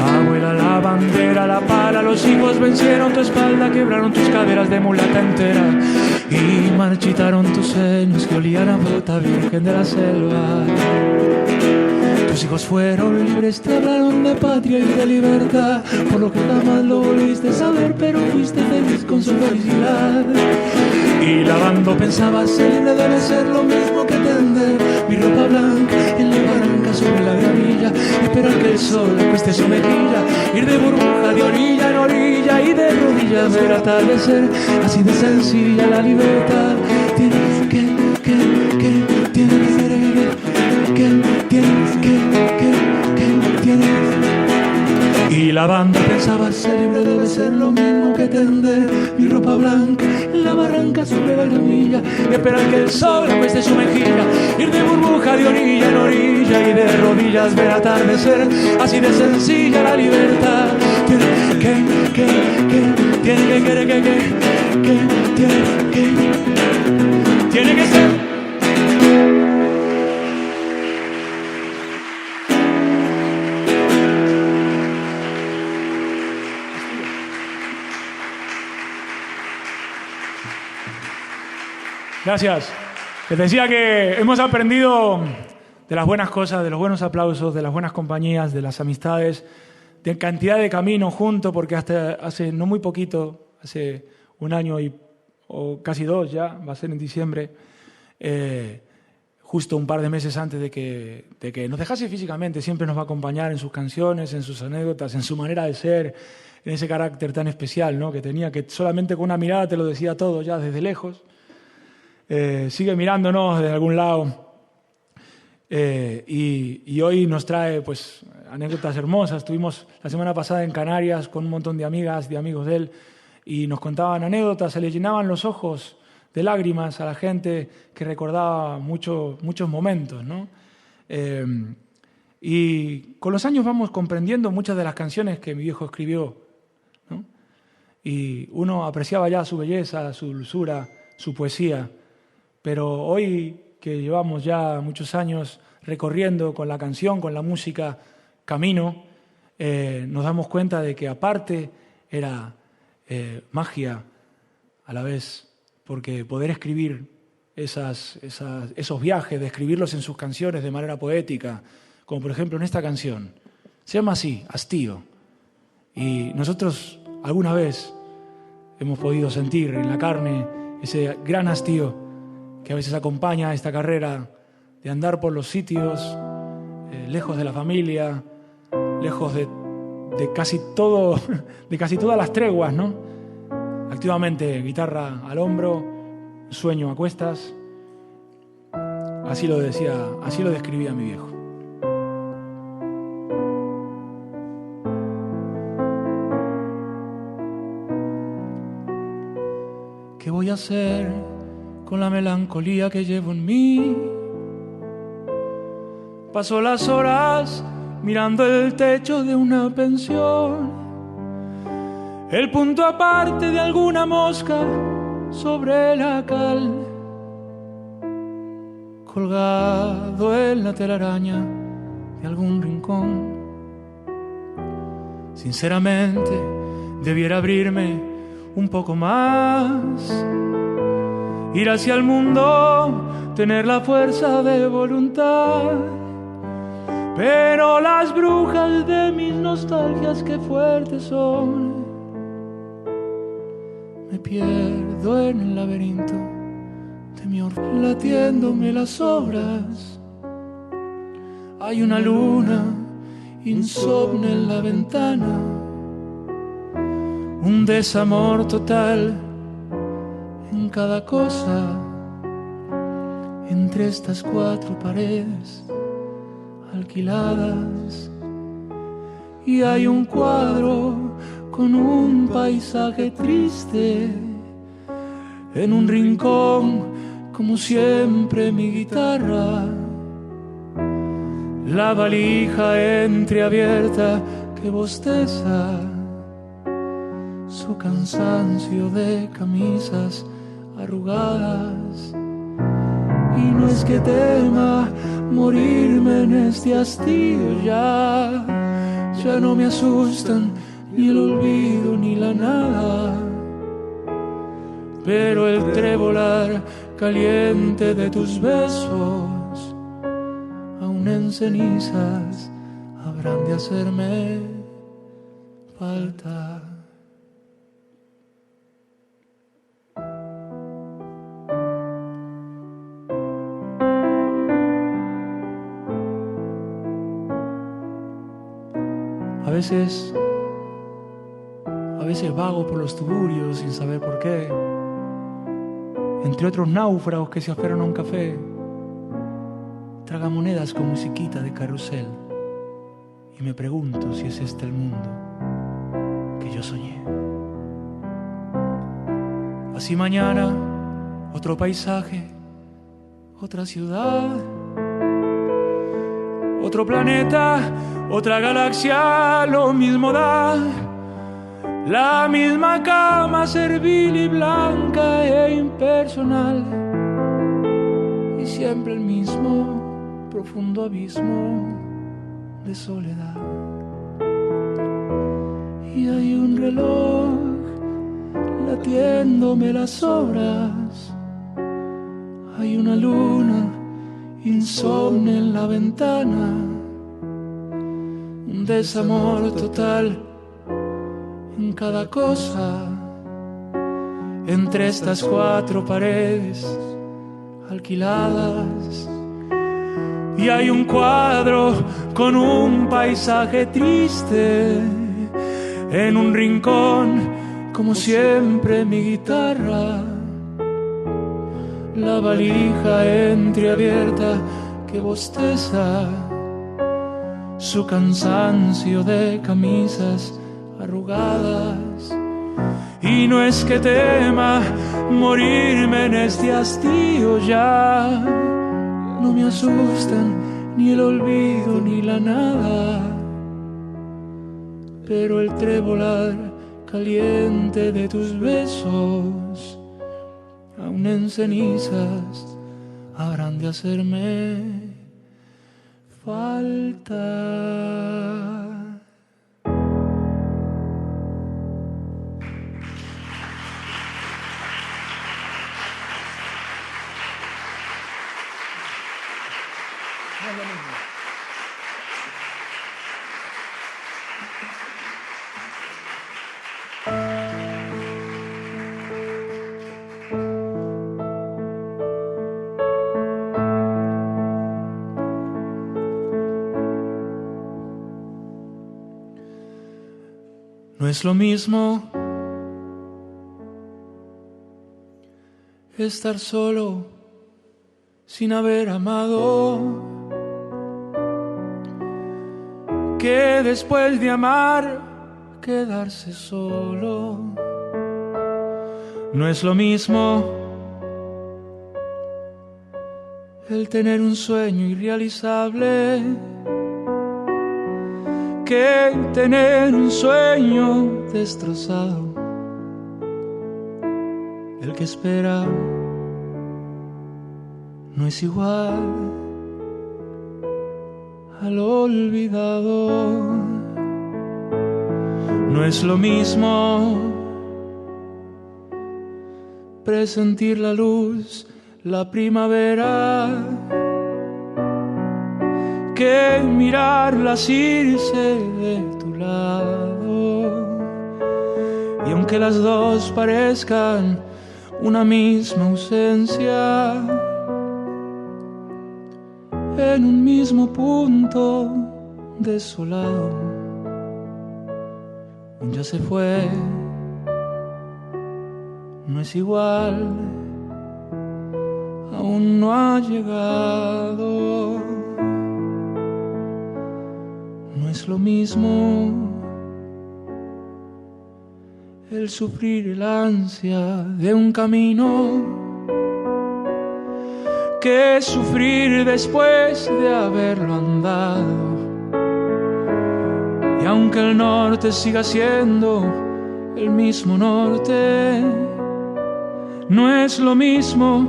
Abuela, la bandera, la pala, los hijos vencieron tu espalda, quebraron tus caderas de mulata entera y marchitaron tus senos que olían a fruta virgen de la selva. Tus hijos fueron libres, te hablaron de patria y de libertad, por lo que jamás lo volviste a saber, pero fuiste feliz con su felicidad. Y lavando pensabas, ser libre debe ser lo mismo que tender mi ropa blanca en la barranca sobre la gramilla, esperar que el sol acueste su mejilla, ir de burbuja de orilla en orilla y de rodillas ver atardecer, así de sencilla la libertad. Tienes que y la banda pensaba, ser libre debe ser lo mismo que tender mi ropa blanca en la barranca sobre la gramilla, y esperar que el sol acueste su mejilla, ir de burbuja de orilla en orilla y de rodillas ver atardecer, así de sencilla la libertad. Tiene que ser. Gracias. Les decía que hemos aprendido de las buenas cosas, de los buenos aplausos, de las buenas compañías, de las amistades, de cantidad de camino juntos, porque hasta hace no muy poquito, hace un año o casi 2 ya, va a ser en diciembre, justo un par de meses antes de que nos dejase físicamente, siempre nos va a acompañar en sus canciones, en sus anécdotas, en su manera de ser, en ese carácter tan especial, ¿no?, que tenía, que solamente con una mirada te lo decía todo ya desde lejos. Sigue mirándonos de algún lado y hoy nos trae pues anécdotas hermosas. Estuvimos la semana pasada en Canarias con un montón de amigas, de amigos de él, y nos contaban anécdotas, se le llenaban los ojos de lágrimas a la gente que recordaba muchos momentos, ¿no? Y con los años vamos comprendiendo muchas de las canciones que mi viejo escribió, ¿no? Y uno apreciaba ya su belleza, su dulzura, su poesía. Pero hoy, que llevamos ya muchos años recorriendo con la canción, con la música, camino, nos damos cuenta de que aparte era magia a la vez, porque poder escribir esos viajes, describirlos en sus canciones de manera poética, como por ejemplo en esta canción, se llama así, Hastío. Y nosotros alguna vez hemos podido sentir en la carne ese gran hastío que a veces acompaña esta carrera de andar por los sitios, lejos de la familia, lejos de casi todo, de casi todas las treguas, ¿no? Activamente, guitarra al hombro, sueño a cuestas. Así lo decía, así lo describía mi viejo. ¿Qué voy a hacer con la melancolía que llevo en mí? Paso las horas mirando el techo de una pensión, el punto aparte de alguna mosca sobre la cal, colgado en la telaraña de algún rincón. Sinceramente, debiera abrirme un poco más, ir hacia el mundo, tener la fuerza de voluntad. Pero las brujas de mis nostalgias, qué fuertes son. Me pierdo en el laberinto de mi latiéndome las obras. Hay una luna insomne en la ventana, un desamor total en cada cosa. Entre estas cuatro paredes alquiladas, y hay un cuadro con un paisaje triste en un rincón, como siempre mi guitarra, la valija entreabierta que bosteza, su cansancio de camisas arrugadas. Y no es que tema morirme en este hastío, ya no me asustan ni el olvido ni la nada. Pero el trebolar caliente de tus besos, aún en cenizas, habrán de hacerme falta. A veces vago por los tuburios sin saber por qué, entre otros náufragos que se aferran a un café, tragamonedas con musiquita de carrusel, y me pregunto si es este el mundo que yo soñé. Así mañana, otro paisaje, otra ciudad, otro planeta, otra galaxia, lo mismo da. La misma cama servil y blanca e impersonal, y siempre el mismo profundo abismo de soledad. Y hay un reloj latiéndome las horas, hay una luna insomne en la ventana, un desamor total en cada cosa. Entre estas cuatro paredes alquiladas, y hay un cuadro con un paisaje triste en un rincón, como siempre mi guitarra, la valija entreabierta que bosteza, su cansancio de camisas arrugadas. Y no es que tema morirme en este hastío, ya no me asustan ni el olvido ni la nada. Pero el trebolar caliente de tus besos, aún en cenizas, habrán de hacerme falta. No es lo mismo estar solo sin haber amado, que después de amar quedarse solo. No es lo mismo el tener un sueño irrealizable que tener un sueño destrozado. El que espera no es igual al olvidado. No es lo mismo presentir la luz, la primavera, que mirarlas irse de tu lado. Y aunque las dos parezcan una misma ausencia, en un mismo punto desolado, un ya se fue, no es igual, aún no ha llegado. No es lo mismo el sufrir el ansia de un camino que sufrir después de haberlo andado. Y aunque el norte siga siendo el mismo norte, no es lo mismo,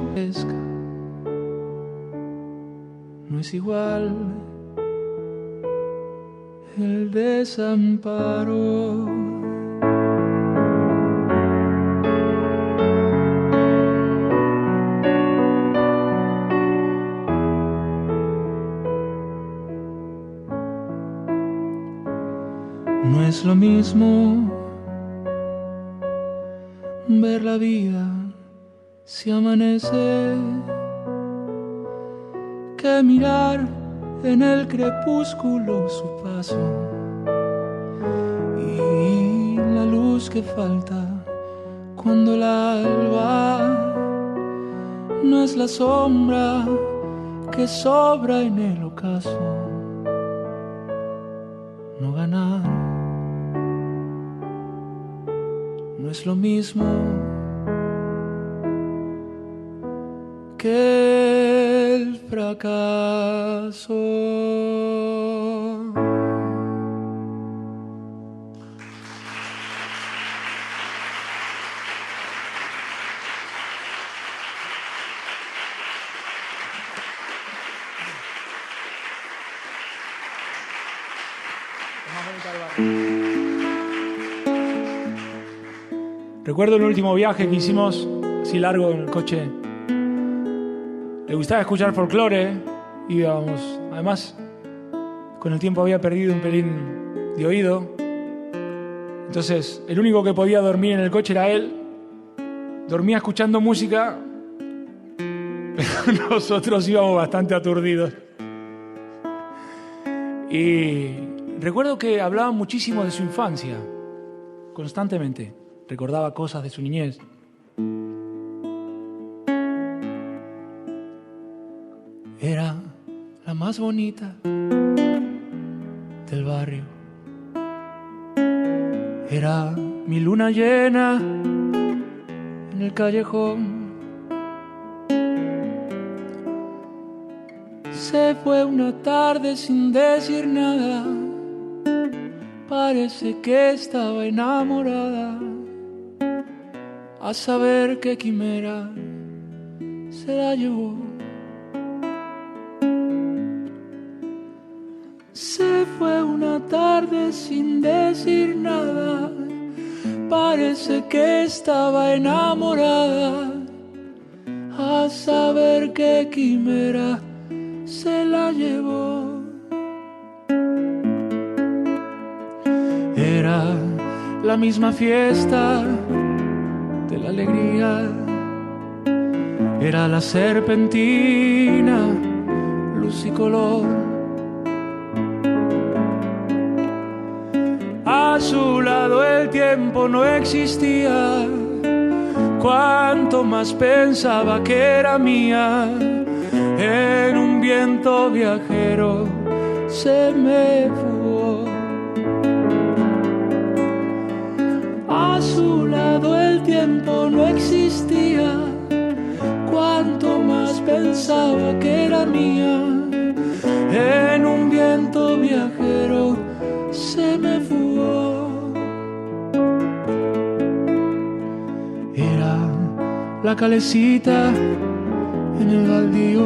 no es igual el desamparo. No es lo mismo ver la vida si amanece que mirar en el crepúsculo su paso y la luz que falta cuando el alba no es la sombra que sobra en el ocaso. No ganar no es lo mismo que el fracaso. Recuerdo el último viaje que hicimos, así largo en el coche. Le gustaba escuchar folclore, íbamos, además con el tiempo había perdido un pelín de oído, entonces el único que podía dormir en el coche era él. Dormía escuchando música, pero nosotros íbamos bastante aturdidos. Y recuerdo que hablaba muchísimo de su infancia, constantemente. Recordaba cosas de su niñez. Era la más bonita del barrio. Era mi luna llena en el callejón. Se fue una tarde sin decir nada. Parece que estaba enamorada. A saber qué quimera se la llevó. Se fue una tarde sin decir nada. Parece que estaba enamorada. A saber qué quimera se la llevó. Era la misma fiesta de la alegría, era la serpentina, luz y color. A su lado el tiempo no existía, cuanto más pensaba que era mía. En un viento viajero se me fugó. A su lado el tiempo no existía, cuanto más pensaba que era mía. En un viento viajero se me fugó. Era la calecita en el baldío,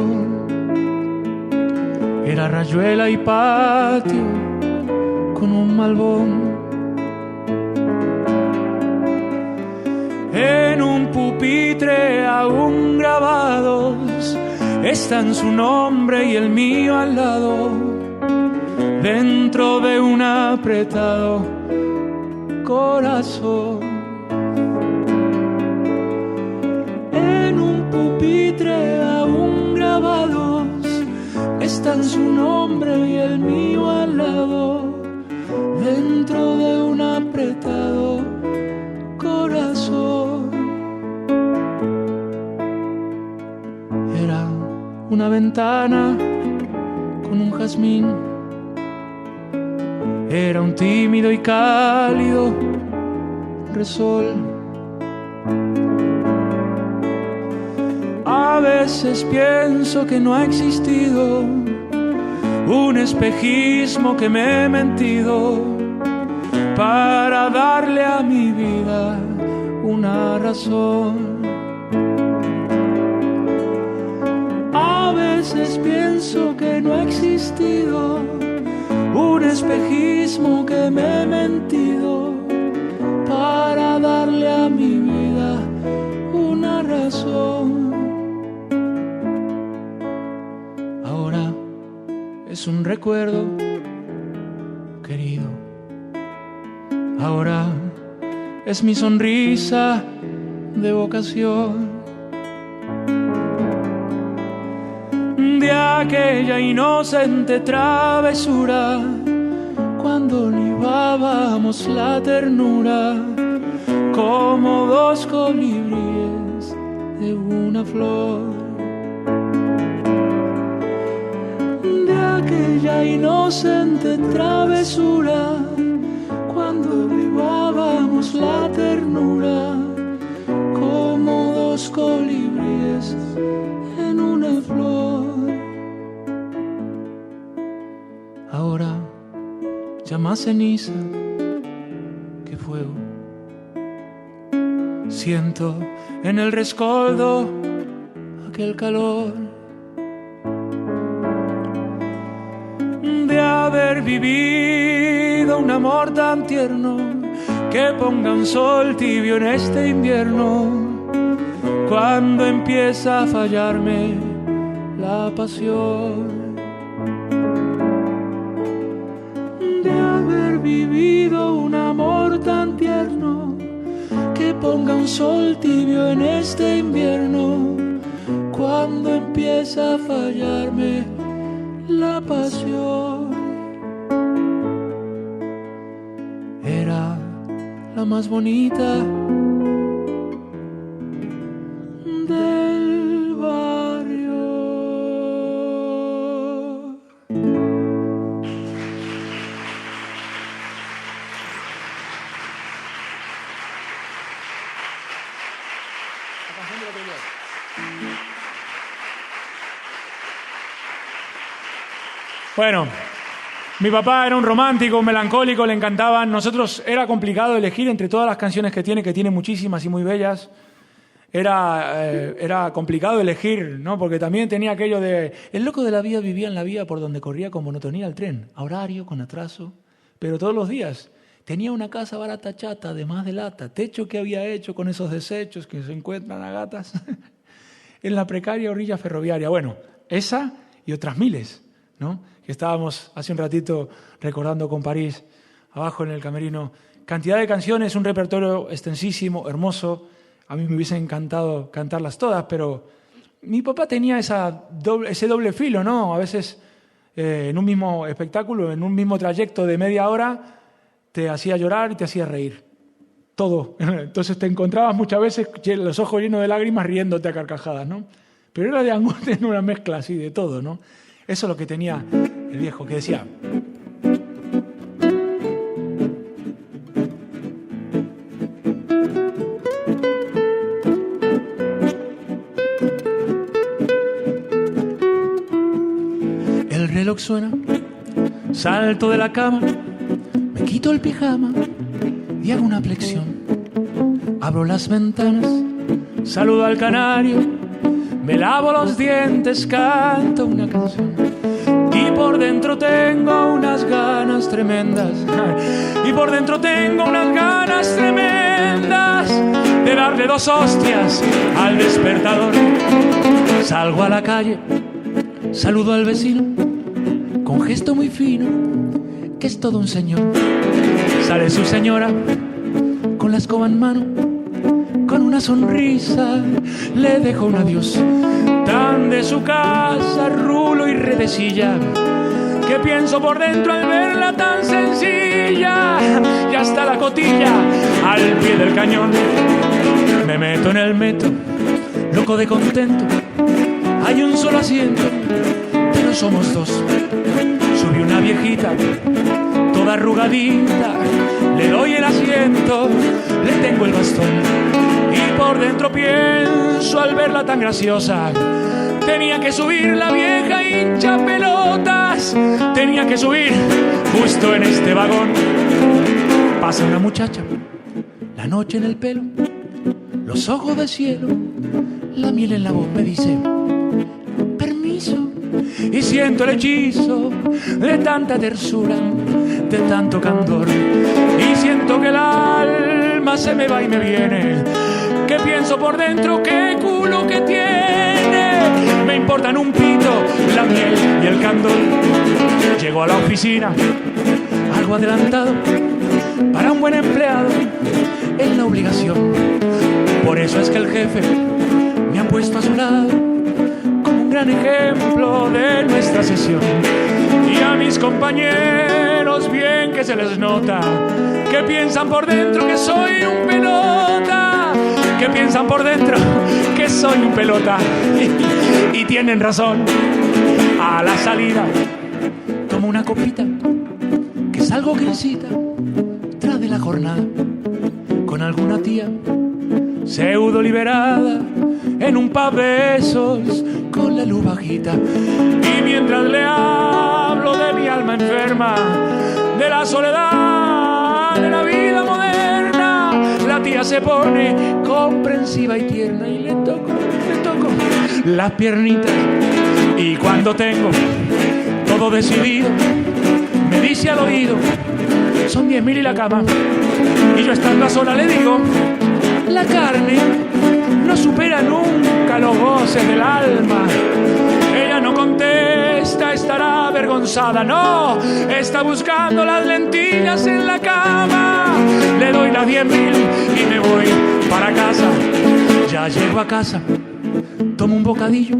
era rayuela y patio con un malvón. En un pupitre aún grabados están su nombre y el mío al lado, dentro de un apretado corazón. En un pupitre aún grabados están su nombre y el mío al lado, dentro de un apretado corazón. Era una ventana con un jazmín, era un tímido y cálido resol. A veces pienso que no ha existido un espejismo que me he mentido para darle a mi vida una razón. A veces pienso que no ha existido un espejismo que me he mentido para darle a mi vida una razón. Ahora es un recuerdo querido. Ahora es mi sonrisa de vocación. De aquella inocente travesura, cuando libábamos la ternura como dos colibríes de una flor. De aquella inocente travesura, cuando libábamos la ternura como dos colibríes en una flor. Ahora ya más ceniza que fuego, siento en el rescoldo aquel calor de haber vivido un amor tan tierno que ponga un sol tibio en este invierno, cuando empieza a fallarme la pasión. De haber vivido un amor tan tierno que ponga un sol tibio en este invierno, cuando empieza a fallarme la pasión. Era la más bonita del barrio. Bueno, mi papá era un romántico, un melancólico, le encantaban. Nosotros era complicado elegir entre todas las canciones que tiene muchísimas y muy bellas. Era complicado elegir, ¿no? Porque también tenía aquello de... El loco de la vida vivía en la vía por donde corría con monotonía el tren, a horario, con atraso, pero todos los días. Tenía una casa barata chata, de más de lata, techo que había hecho con esos desechos que se encuentran a gatas en la precaria orilla ferroviaria. Bueno, esa y otras miles, ¿no? Que estábamos hace un ratito recordando con París, abajo en el camerino. Cantidad de canciones, un repertorio extensísimo, hermoso. A mí me hubiese encantado cantarlas todas, pero mi papá tenía ese doble filo, ¿no? A veces en un mismo espectáculo, en un mismo trayecto de media hora, te hacía llorar y te hacía reír. Todo. Entonces te encontrabas muchas veces los ojos llenos de lágrimas riéndote a carcajadas, ¿no? Pero era de angustia en una mezcla así de todo, ¿no? Eso es lo que tenía el viejo, que decía... El reloj suena, salto de la cama, me quito el pijama y hago una flexión. Abro las ventanas, saludo al canario, me lavo los dientes, canto una canción. Y por dentro tengo unas ganas tremendas. Y por dentro tengo unas ganas tremendas de darle 2 hostias al despertador. Salgo a la calle, saludo al vecino con gesto muy fino, que es todo un señor. Sale su señora con la escoba en mano, con una sonrisa le dejo un adiós. Tan de su casa, rulo y redecilla, que pienso por dentro al verla tan sencilla. Y hasta la cotilla al pie del cañón. Me meto en el metro, loco de contento. Hay un solo asiento, pero somos 2. Subí una viejita, toda arrugadita. Le doy el asiento, le tengo el bastón. Y por dentro pienso al verla tan graciosa. Tenía que subir la vieja hincha pelotas. Tenía que subir justo en este vagón. Pasa una muchacha, la noche en el pelo, los ojos de cielo, la miel en la voz. Me dice, permiso. Y siento el hechizo de tanta tersura, de tanto candor. Y siento que el alma se me va y me viene, que pienso por dentro qué culo que tiene. Me importan un pito la miel y el candor. Llego a la oficina, algo adelantado. Para un buen empleado es la obligación. Por eso es que el jefe me ha puesto a su lado como un gran ejemplo de nuestra sesión. Y a mis compañeros bien que se les nota, que piensan por dentro que soy un pelota. Que piensan por dentro que soy un pelota. Y tienen razón. A la salida tomo una copita, que es algo que incita tras de la jornada, con alguna tía pseudo liberada en un pub de esos, con la luz bajita. Y mientras le hablo de mi alma enferma, de la soledad, de la vida moderna, la tía se pone comprensiva y tierna y le toco las piernitas. Y cuando tengo todo decidido, me dice al oído, son 10.000 y la cama. Y yo estando a sola le digo, la carne no supera nunca los goces del alma. Ella no contesta, estará avergonzada. No, está buscando las lentillas en la cama. Le doy las 10.000 y me voy para casa. Ya llego a casa, tomo un bocadillo,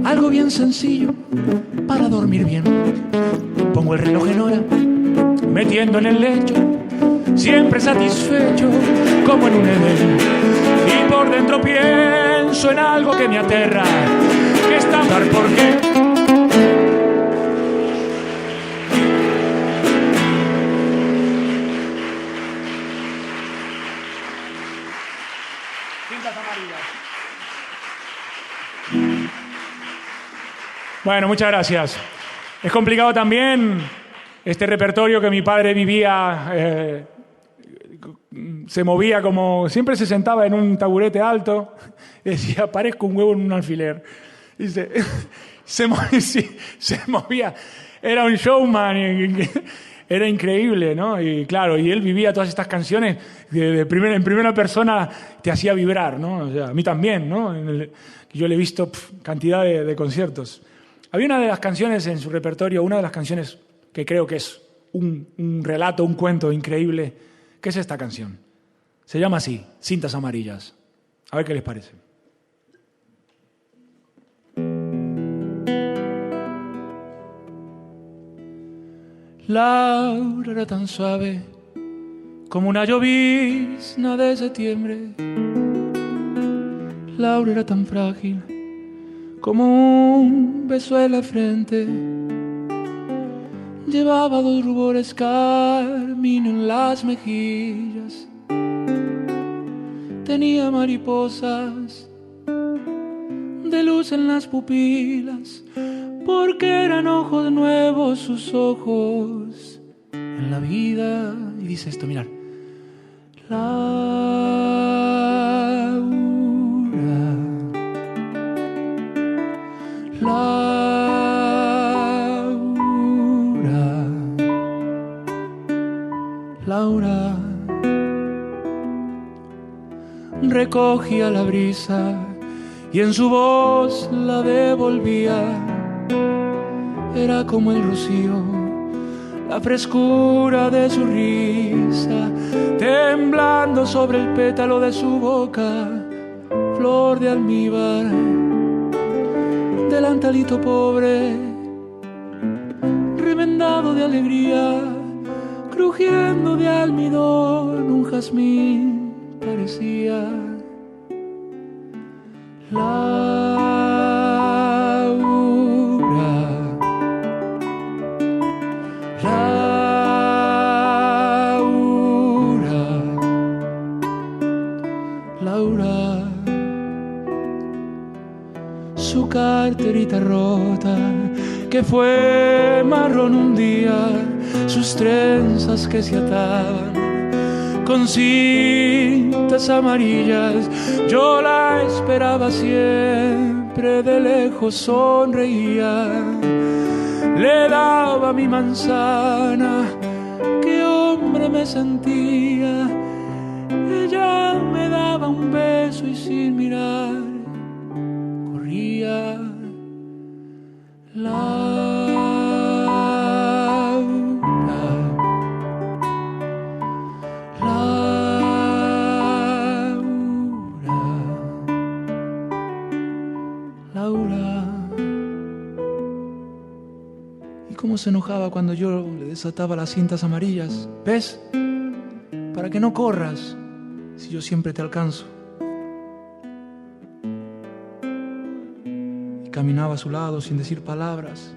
algo bien sencillo para dormir bien. Pongo el reloj en hora, metiendo en el lecho, siempre satisfecho como en un Edén. Y por dentro pienso en algo que me aterra, que está mal. ¿Por qué? Cintas amarillas. Bueno, muchas gracias. Es complicado también este repertorio que mi padre vivía. Se movía como... Siempre se sentaba en un taburete alto y decía, parezco un huevo en un alfiler. Y se movía. Era un showman. Era increíble, ¿no? Y claro, y él vivía todas estas canciones en primera persona, te hacía vibrar, ¿no? O sea, a mí también, ¿no? Yo le he visto cantidad de conciertos. Había una de las canciones en su repertorio, una de las canciones que creo que es un relato, un cuento increíble, que es esta canción. Se llama así, Cintas Amarillas. A ver qué les parece. Laura era tan suave como una llovizna de septiembre. Laura era tan frágil como un beso en la frente. Llevaba 2 rubores carmín en las mejillas. Tenía mariposas de luz en las pupilas, porque eran ojos nuevos sus ojos en la vida. Y dice esto, mirad. Laura, recogía la brisa y en su voz la devolvía. Era como el rocío, la frescura de su risa, temblando sobre el pétalo de su boca, flor de almíbar, delantalito pobre, remendado de alegría, crujiendo de almidón, un jazmín parecía. Laura, su carterita rota, que fue marrón un día, sus trenzas que se ataban con cintas amarillas. Yo la esperaba siempre, de lejos sonreía, le daba mi manzana, qué hombre me sentía. Ella me daba un beso y sin mirar corría. Laura. Y cómo se enojaba cuando yo le desataba las cintas amarillas. ¿Ves? Para que no corras, si yo siempre te alcanzo. Y caminaba a su lado sin decir palabras,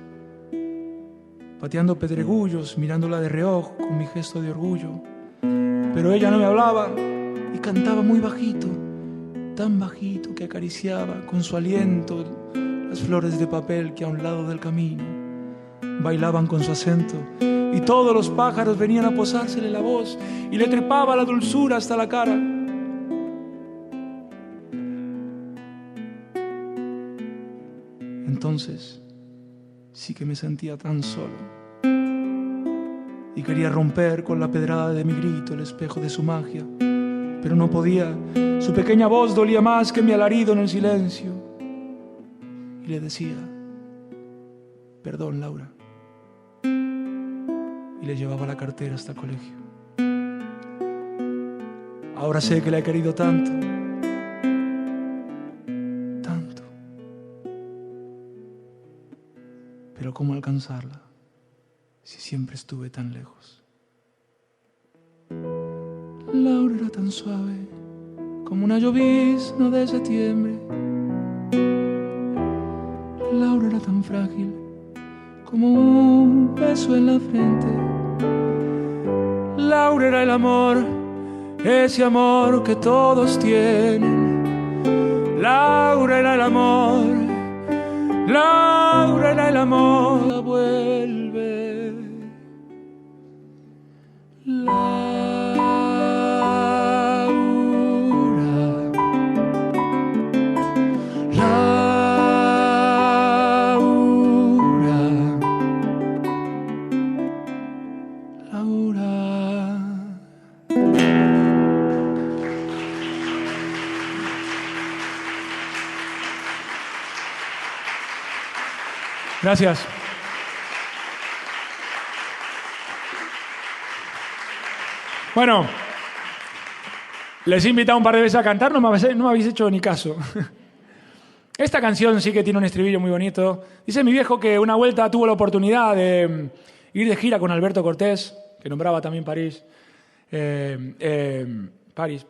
pateando pedregullos, mirándola de reojo con mi gesto de orgullo. Pero ella no me hablaba y cantaba muy bajito, tan bajito que acariciaba con su aliento las flores de papel que a un lado del camino bailaban con su acento. Y todos los pájaros venían a posársele la voz y le trepaba la dulzura hasta la cara. Entonces sí que me sentía tan solo y quería romper con la pedrada de mi grito el espejo de su magia, pero no podía. Su pequeña voz dolía más que mi alarido en el silencio. Y le decía: perdón, Laura. Y le llevaba la cartera hasta el colegio. Ahora sé que la he querido tanto, tanto. Pero ¿cómo alcanzarla si siempre estuve tan lejos? Laura era tan suave como una llovizna de septiembre. Laura era tan frágil como un beso en la frente. Laura era el amor, ese amor que todos tienen. Laura era el amor, Laura era el amor. La vuelve. Gracias. Bueno, les he invitado un par de veces a cantar, no me habéis hecho ni caso. Esta canción sí que tiene un estribillo muy bonito. Dice mi viejo que una vuelta tuvo la oportunidad de ir de gira con Alberto Cortés, que nombraba también París. París.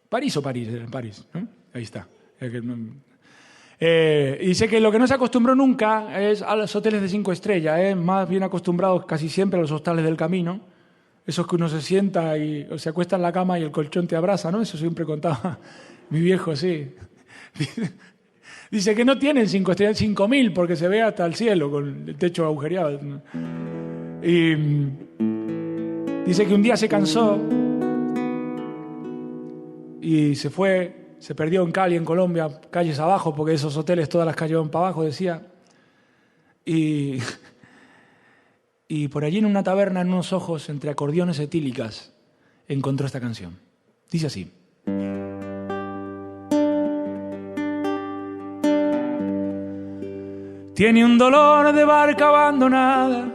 ¿París o París? París, ¿no? Ahí está. Y sé que lo que no se acostumbró nunca es a los hoteles de 5 estrellas, más bien acostumbrados casi siempre a los hostales del camino, esos que uno se sienta y se acuesta en la cama y el colchón te abraza, ¿no? Eso siempre contaba mi viejo, sí. Dice que no tienen 5 estrellas, 5.000, porque se ve hasta el cielo con el techo agujereado. Y dice que un día se cansó y se fue. Se perdió en Cali, en Colombia, calles abajo, porque esos hoteles todas las calles van para abajo, decía. Y por allí en una taberna, en unos ojos, entre acordeones etílicas, encontró esta canción. Dice así. Tiene un dolor de barca abandonada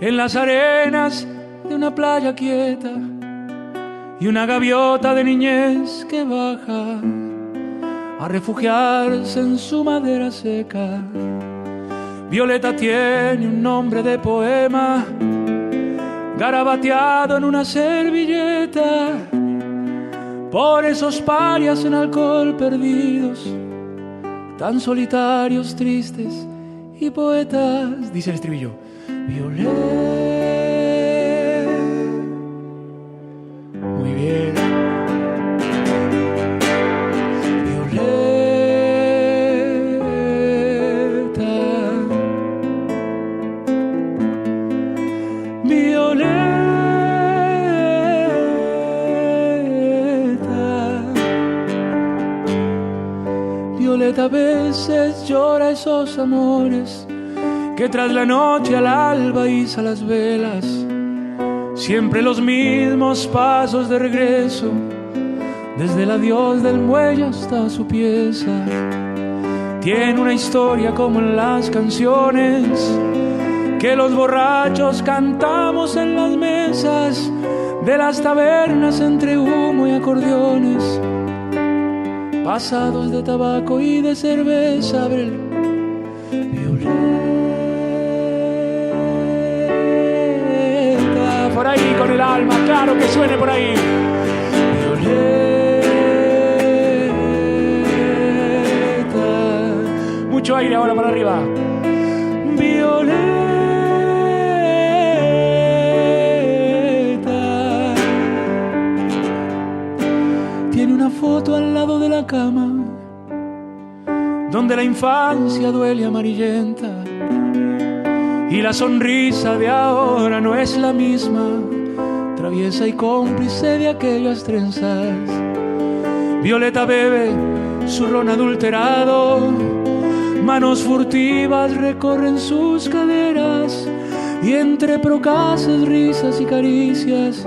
en las arenas de una playa quieta y una gaviota de niñez que baja a refugiarse en su madera seca. Violeta tiene un nombre de poema garabateado en una servilleta por esos parias en alcohol perdidos, tan solitarios, tristes y poetas. Dice el estribillo: Violeta. Muy bien. A veces llora esos amores que tras la noche al alba iza las velas, siempre los mismos pasos de regreso, desde el adiós del muelle hasta su pieza. Tiene una historia como en las canciones que los borrachos cantamos en las mesas de las tabernas entre humo y acordeones, pasados de tabaco y de cerveza. Abre el Violeta. Por ahí con el alma, claro que suene por ahí. Violeta. Mucho aire ahora para arriba. Violeta. Tiene una foto al lado de la cama donde la infancia duele amarillenta y la sonrisa de ahora no es la misma, traviesa y cómplice de aquellas trenzas. Violeta bebe su ron adulterado, manos furtivas recorren sus caderas y entre procaces, risas y caricias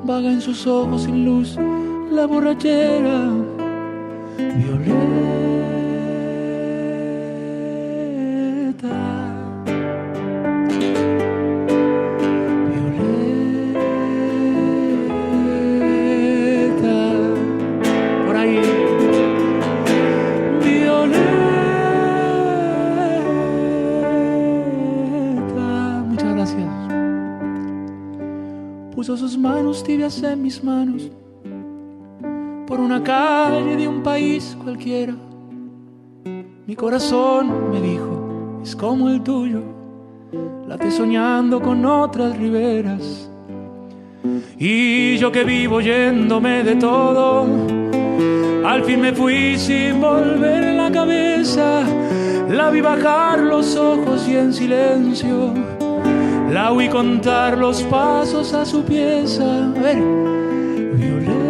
vaga en sus ojos sin luz la borrachera. Violeta. Violeta. Por ahí. Violeta. Muchas gracias. Puso sus manos tibias en mis manos por una calle de un país cualquiera. Mi corazón me dijo: es como el tuyo, late soñando con otras riberas. Y yo que vivo yéndome de todo, al fin me fui sin volver la cabeza. La vi bajar los ojos y en silencio la oí contar los pasos a su pieza. A ver, Violeta.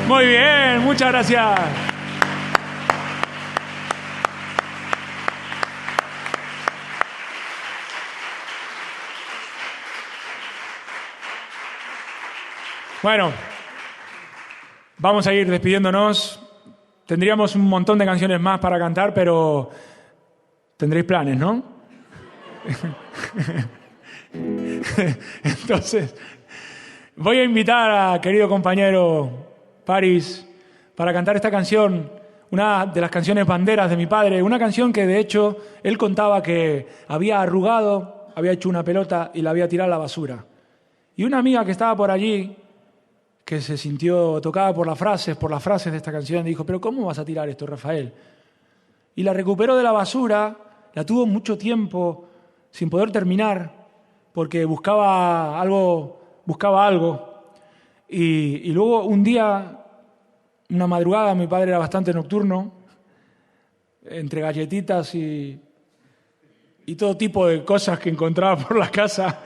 Muy bien, muchas gracias. Bueno, vamos a ir despidiéndonos. Tendríamos un montón de canciones más para cantar, pero tendréis planes, ¿no? Entonces, voy a invitar a querido compañero Paris para cantar esta canción, una de las canciones banderas de mi padre, una canción que de hecho él contaba que había arrugado, había hecho una pelota y la había tirado a la basura. Y una amiga que estaba por allí, que se sintió tocada por las frases de esta canción, dijo: ¿pero cómo vas a tirar esto, Rafael? y la recuperó de la basura. La tuvo mucho tiempo sin poder terminar porque buscaba algo. Y luego un día, una madrugada, mi padre era bastante nocturno, entre galletitas y todo tipo de cosas que encontraba por la casa.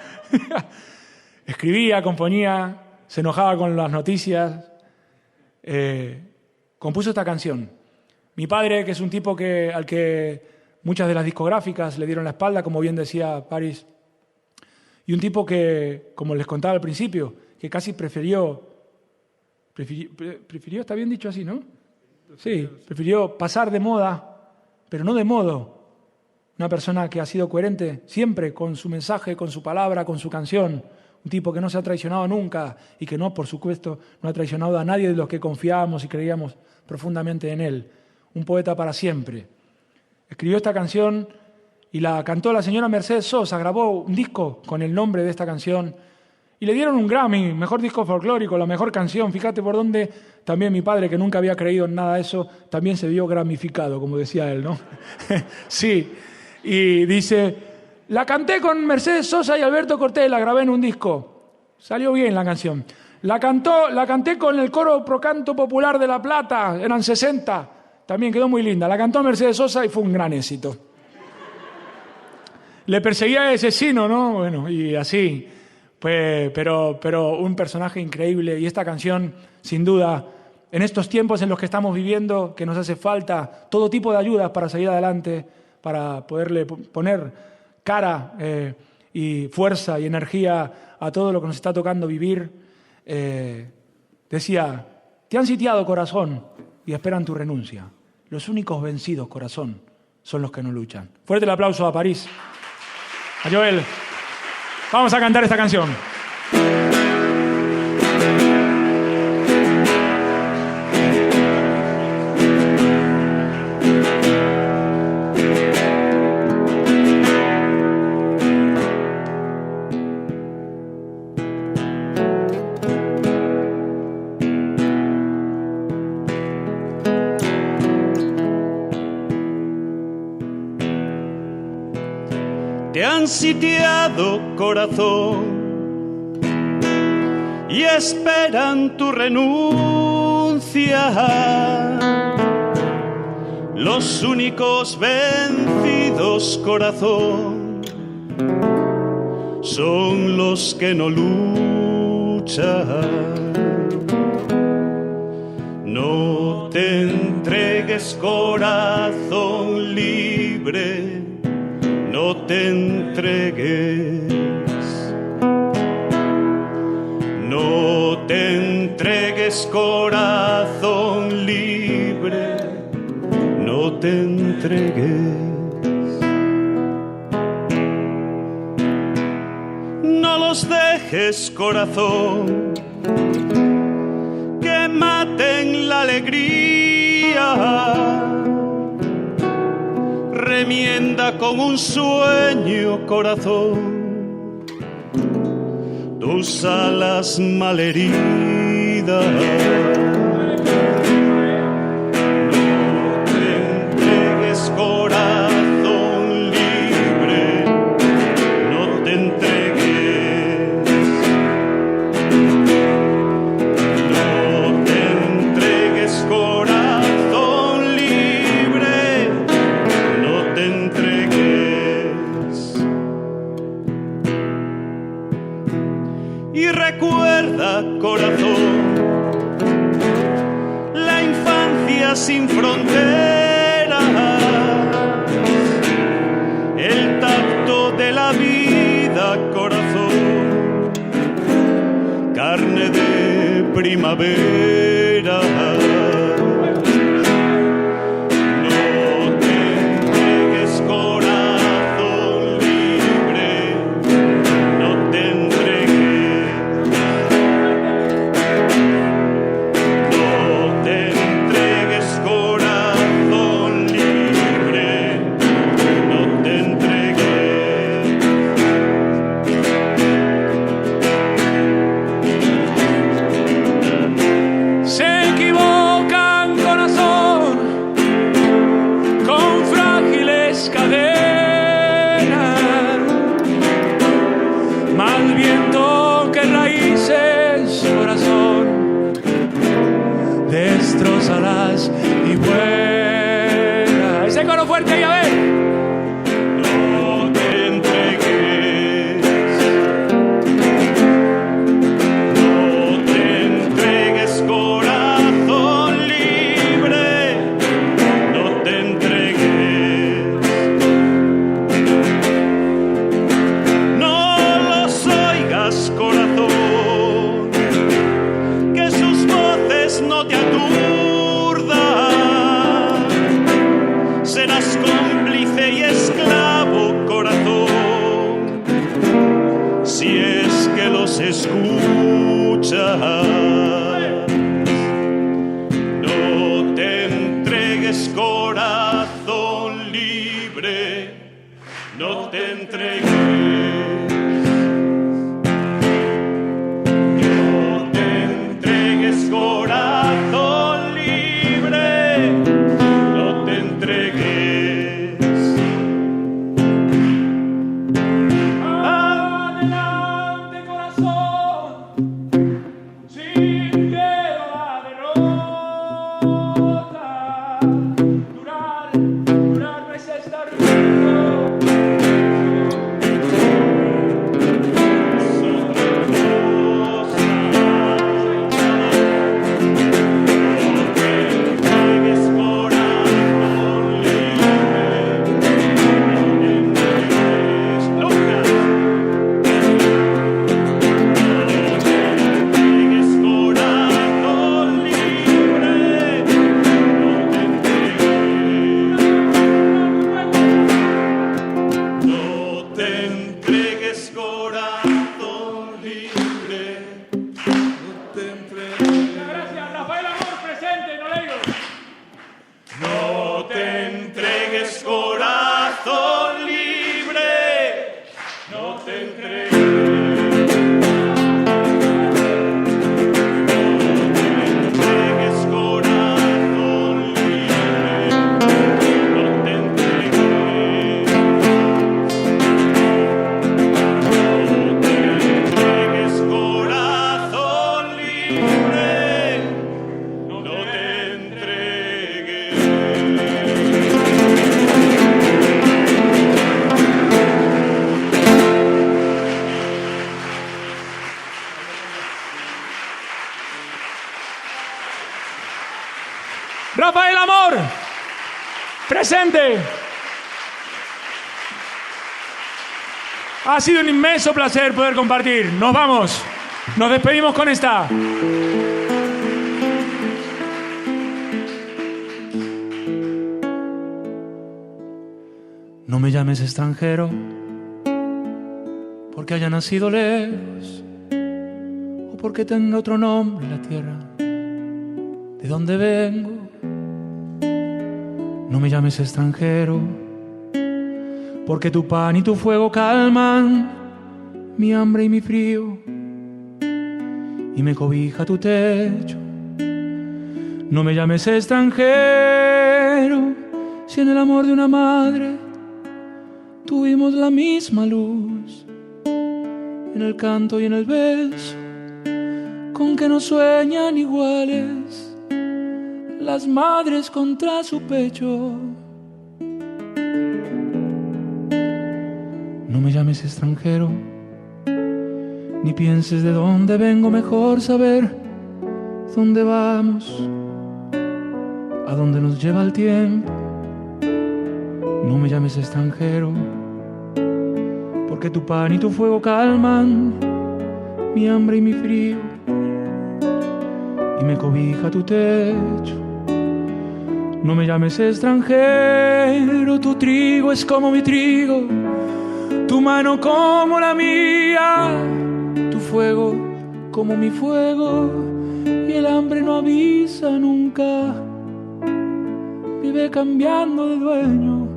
Escribía, componía, se enojaba con las noticias. Compuso esta canción. Mi padre, que es un tipo al que muchas de las discográficas le dieron la espalda, como bien decía Paris, y un tipo que, como les contaba al principio, que casi prefirió, está bien dicho así, ¿no? Sí, prefirió pasar de moda, pero no de modo. Una persona que ha sido coherente siempre con su mensaje, con su palabra, con su canción. Un tipo que no se ha traicionado nunca y que no, por supuesto, no ha traicionado a nadie de los que confiábamos y creíamos profundamente en él. Un poeta para siempre. Escribió esta canción y la cantó la señora Mercedes Sosa, grabó un disco con el nombre de esta canción y le dieron un Grammy, mejor disco folclórico, la mejor canción. Fíjate por dónde también mi padre, que nunca había creído en nada de eso, también se vio gramificado, como decía él, ¿no? Sí, y dice, la canté con Mercedes Sosa y Alberto Cortés, la grabé en un disco. Salió bien la canción. La canté con el coro Procanto Popular de La Plata, eran 60, también quedó muy linda. La cantó Mercedes Sosa y fue un gran éxito. Le perseguía el asesino, ¿no? Bueno, y así. Pues, pero un personaje increíble. Y esta canción, sin duda, en estos tiempos en los que estamos viviendo, que nos hace falta todo tipo de ayudas para seguir adelante, para poderle poner cara y fuerza y energía a todo lo que nos está tocando vivir. Decía, te han sitiado, corazón, y esperan tu renuncia. Los únicos vencidos, corazón, son los que no luchan. Fuerte el aplauso a París. A Joel. Vamos a cantar esta canción. Te han sitiado, corazón, y esperan tu renuncia. Los únicos vencidos, corazón, son los que no luchan. No te entregues, corazón libre, no te entregues, no te entregues, corazón libre, no te entregues. No los dejes, corazón, que maten la alegría. Remienda con un sueño, corazón, tus alas malheridas. No te entregues, corazón libre, no te entregues. No te entregues, corazón libre, no te entregues. Y recuerda, corazón, la infancia sin fronteras, el tacto de la vida, corazón, carne de primavera. Se equivocó. fuerte ahí, a ver. No te entregues, no te entregues, corazón libre, no te entregues, no los oigas, corazón, que sus voces no te aturdan, serás cómplice y esclavo, corazón, si es que los escuchas. No te entregues, corazón libre, no te entregues. No te entregues, corazón libre, no te entregues. Adelante, corazón, sin miedo a la derrota. Durar no es estar vivo. Gracias, Rafael Amor, presente, no le digo. No te entregues, corazón libre, no te entregues. Rafael Amor, presente. Ha sido un inmenso placer poder compartir. Nos vamos. Nos despedimos con esta. No me llames extranjero porque haya nacido lejos o porque tenga otro nombre en la tierra de donde vengo. No me llames extranjero porque tu pan y tu fuego calman mi hambre y mi frío y me cobija tu techo. No me llames extranjero si en el amor de una madre tuvimos la misma luz, en el canto y en el beso con que nos sueñan iguales las madres contra su pecho. No me llames extranjero, ni pienses de dónde vengo, mejor saber dónde vamos, a dónde nos lleva el tiempo. No me llames extranjero, porque tu pan y tu fuego calman mi hambre y mi frío y me cobija tu techo. No me llames extranjero, tu trigo es como mi trigo, tu mano como la mía, tu fuego como mi fuego, y el hambre no avisa nunca, vive cambiando de dueño.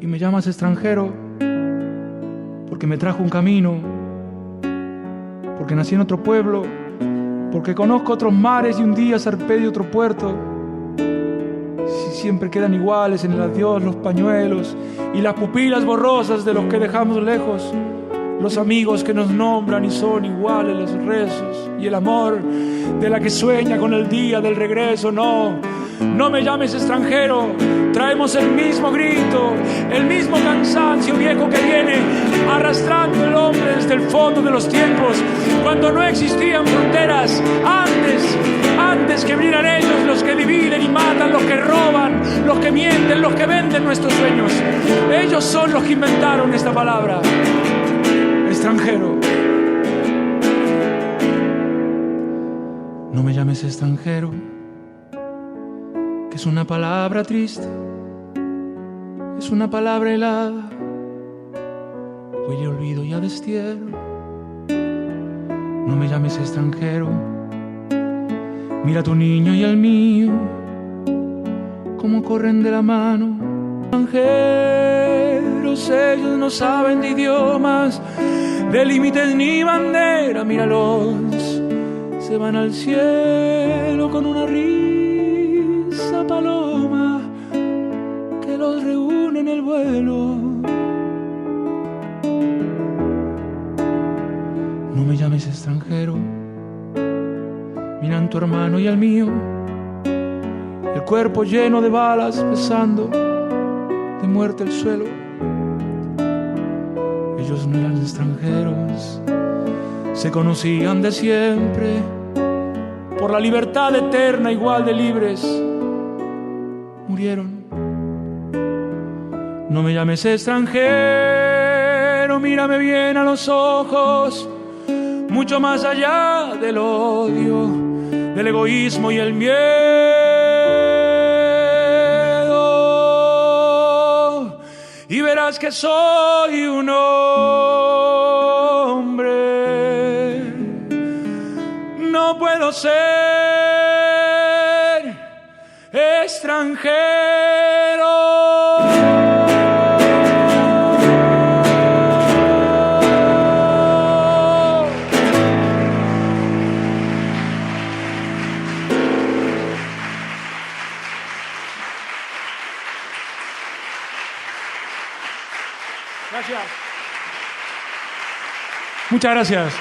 Y me llamas extranjero porque me trajo un camino, porque nací en otro pueblo, porque conozco otros mares y un día zarpé de otro puerto. Si siempre quedan iguales en el adiós los pañuelos y las pupilas borrosas de los que dejamos lejos, los amigos que nos nombran y son iguales los rezos, y el amor de la que sueña con el día del regreso. No, no me llames extranjero, traemos el mismo grito, el mismo cansancio viejo que viene arrastrando el hombre desde el fondo de los tiempos, cuando no existían fronteras, antes que vinieran ellos, los que dividen y matan, los que roban, los que mienten, los que venden nuestros sueños. Ellos son los que inventaron esta palabra, extranjero. No me llames extranjero, que es una palabra triste, es una palabra helada, huele a olvido y a destierro. No me llames extranjero, mira a tu niño y al mío, cómo corren de la mano. Extranjeros, ellos no saben de idiomas, de límites ni bandera, míralos, se van al cielo con una risa paloma que los reúne en el vuelo. No me llames extranjero, miran tu hermano y al mío, el cuerpo lleno de balas, besando de muerte el suelo. Ellos no eran extranjeros, se conocían de siempre, por la libertad eterna, igual de libres, murieron. No me llames extranjero, mírame bien a los ojos, mucho más allá del odio, del egoísmo y el miedo, y verás que soy un hombre. No puedo ser extranjero. Gracias. Muchas gracias.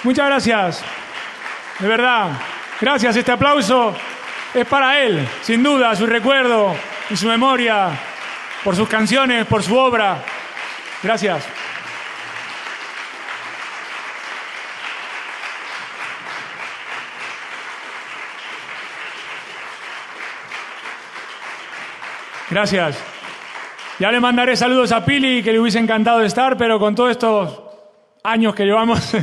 Muchas gracias. De verdad. Gracias. Este aplauso es para él, sin duda, su recuerdo y su memoria, por sus canciones, por su obra. Gracias. Gracias. Ya le mandaré saludos a Pili, que le hubiese encantado de estar, pero con todos estos años que llevamos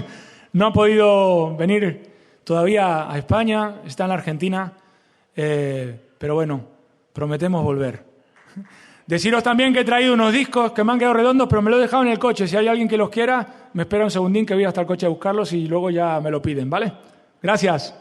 no ha podido venir todavía a España, está en la Argentina. Pero bueno, prometemos volver. Deciros también que he traído unos discos que me han quedado redondos, pero me los he dejado en el coche. Si hay alguien que los quiera, me espera un segundín que voy hasta el coche a buscarlos y luego ya me lo piden, ¿vale? Gracias.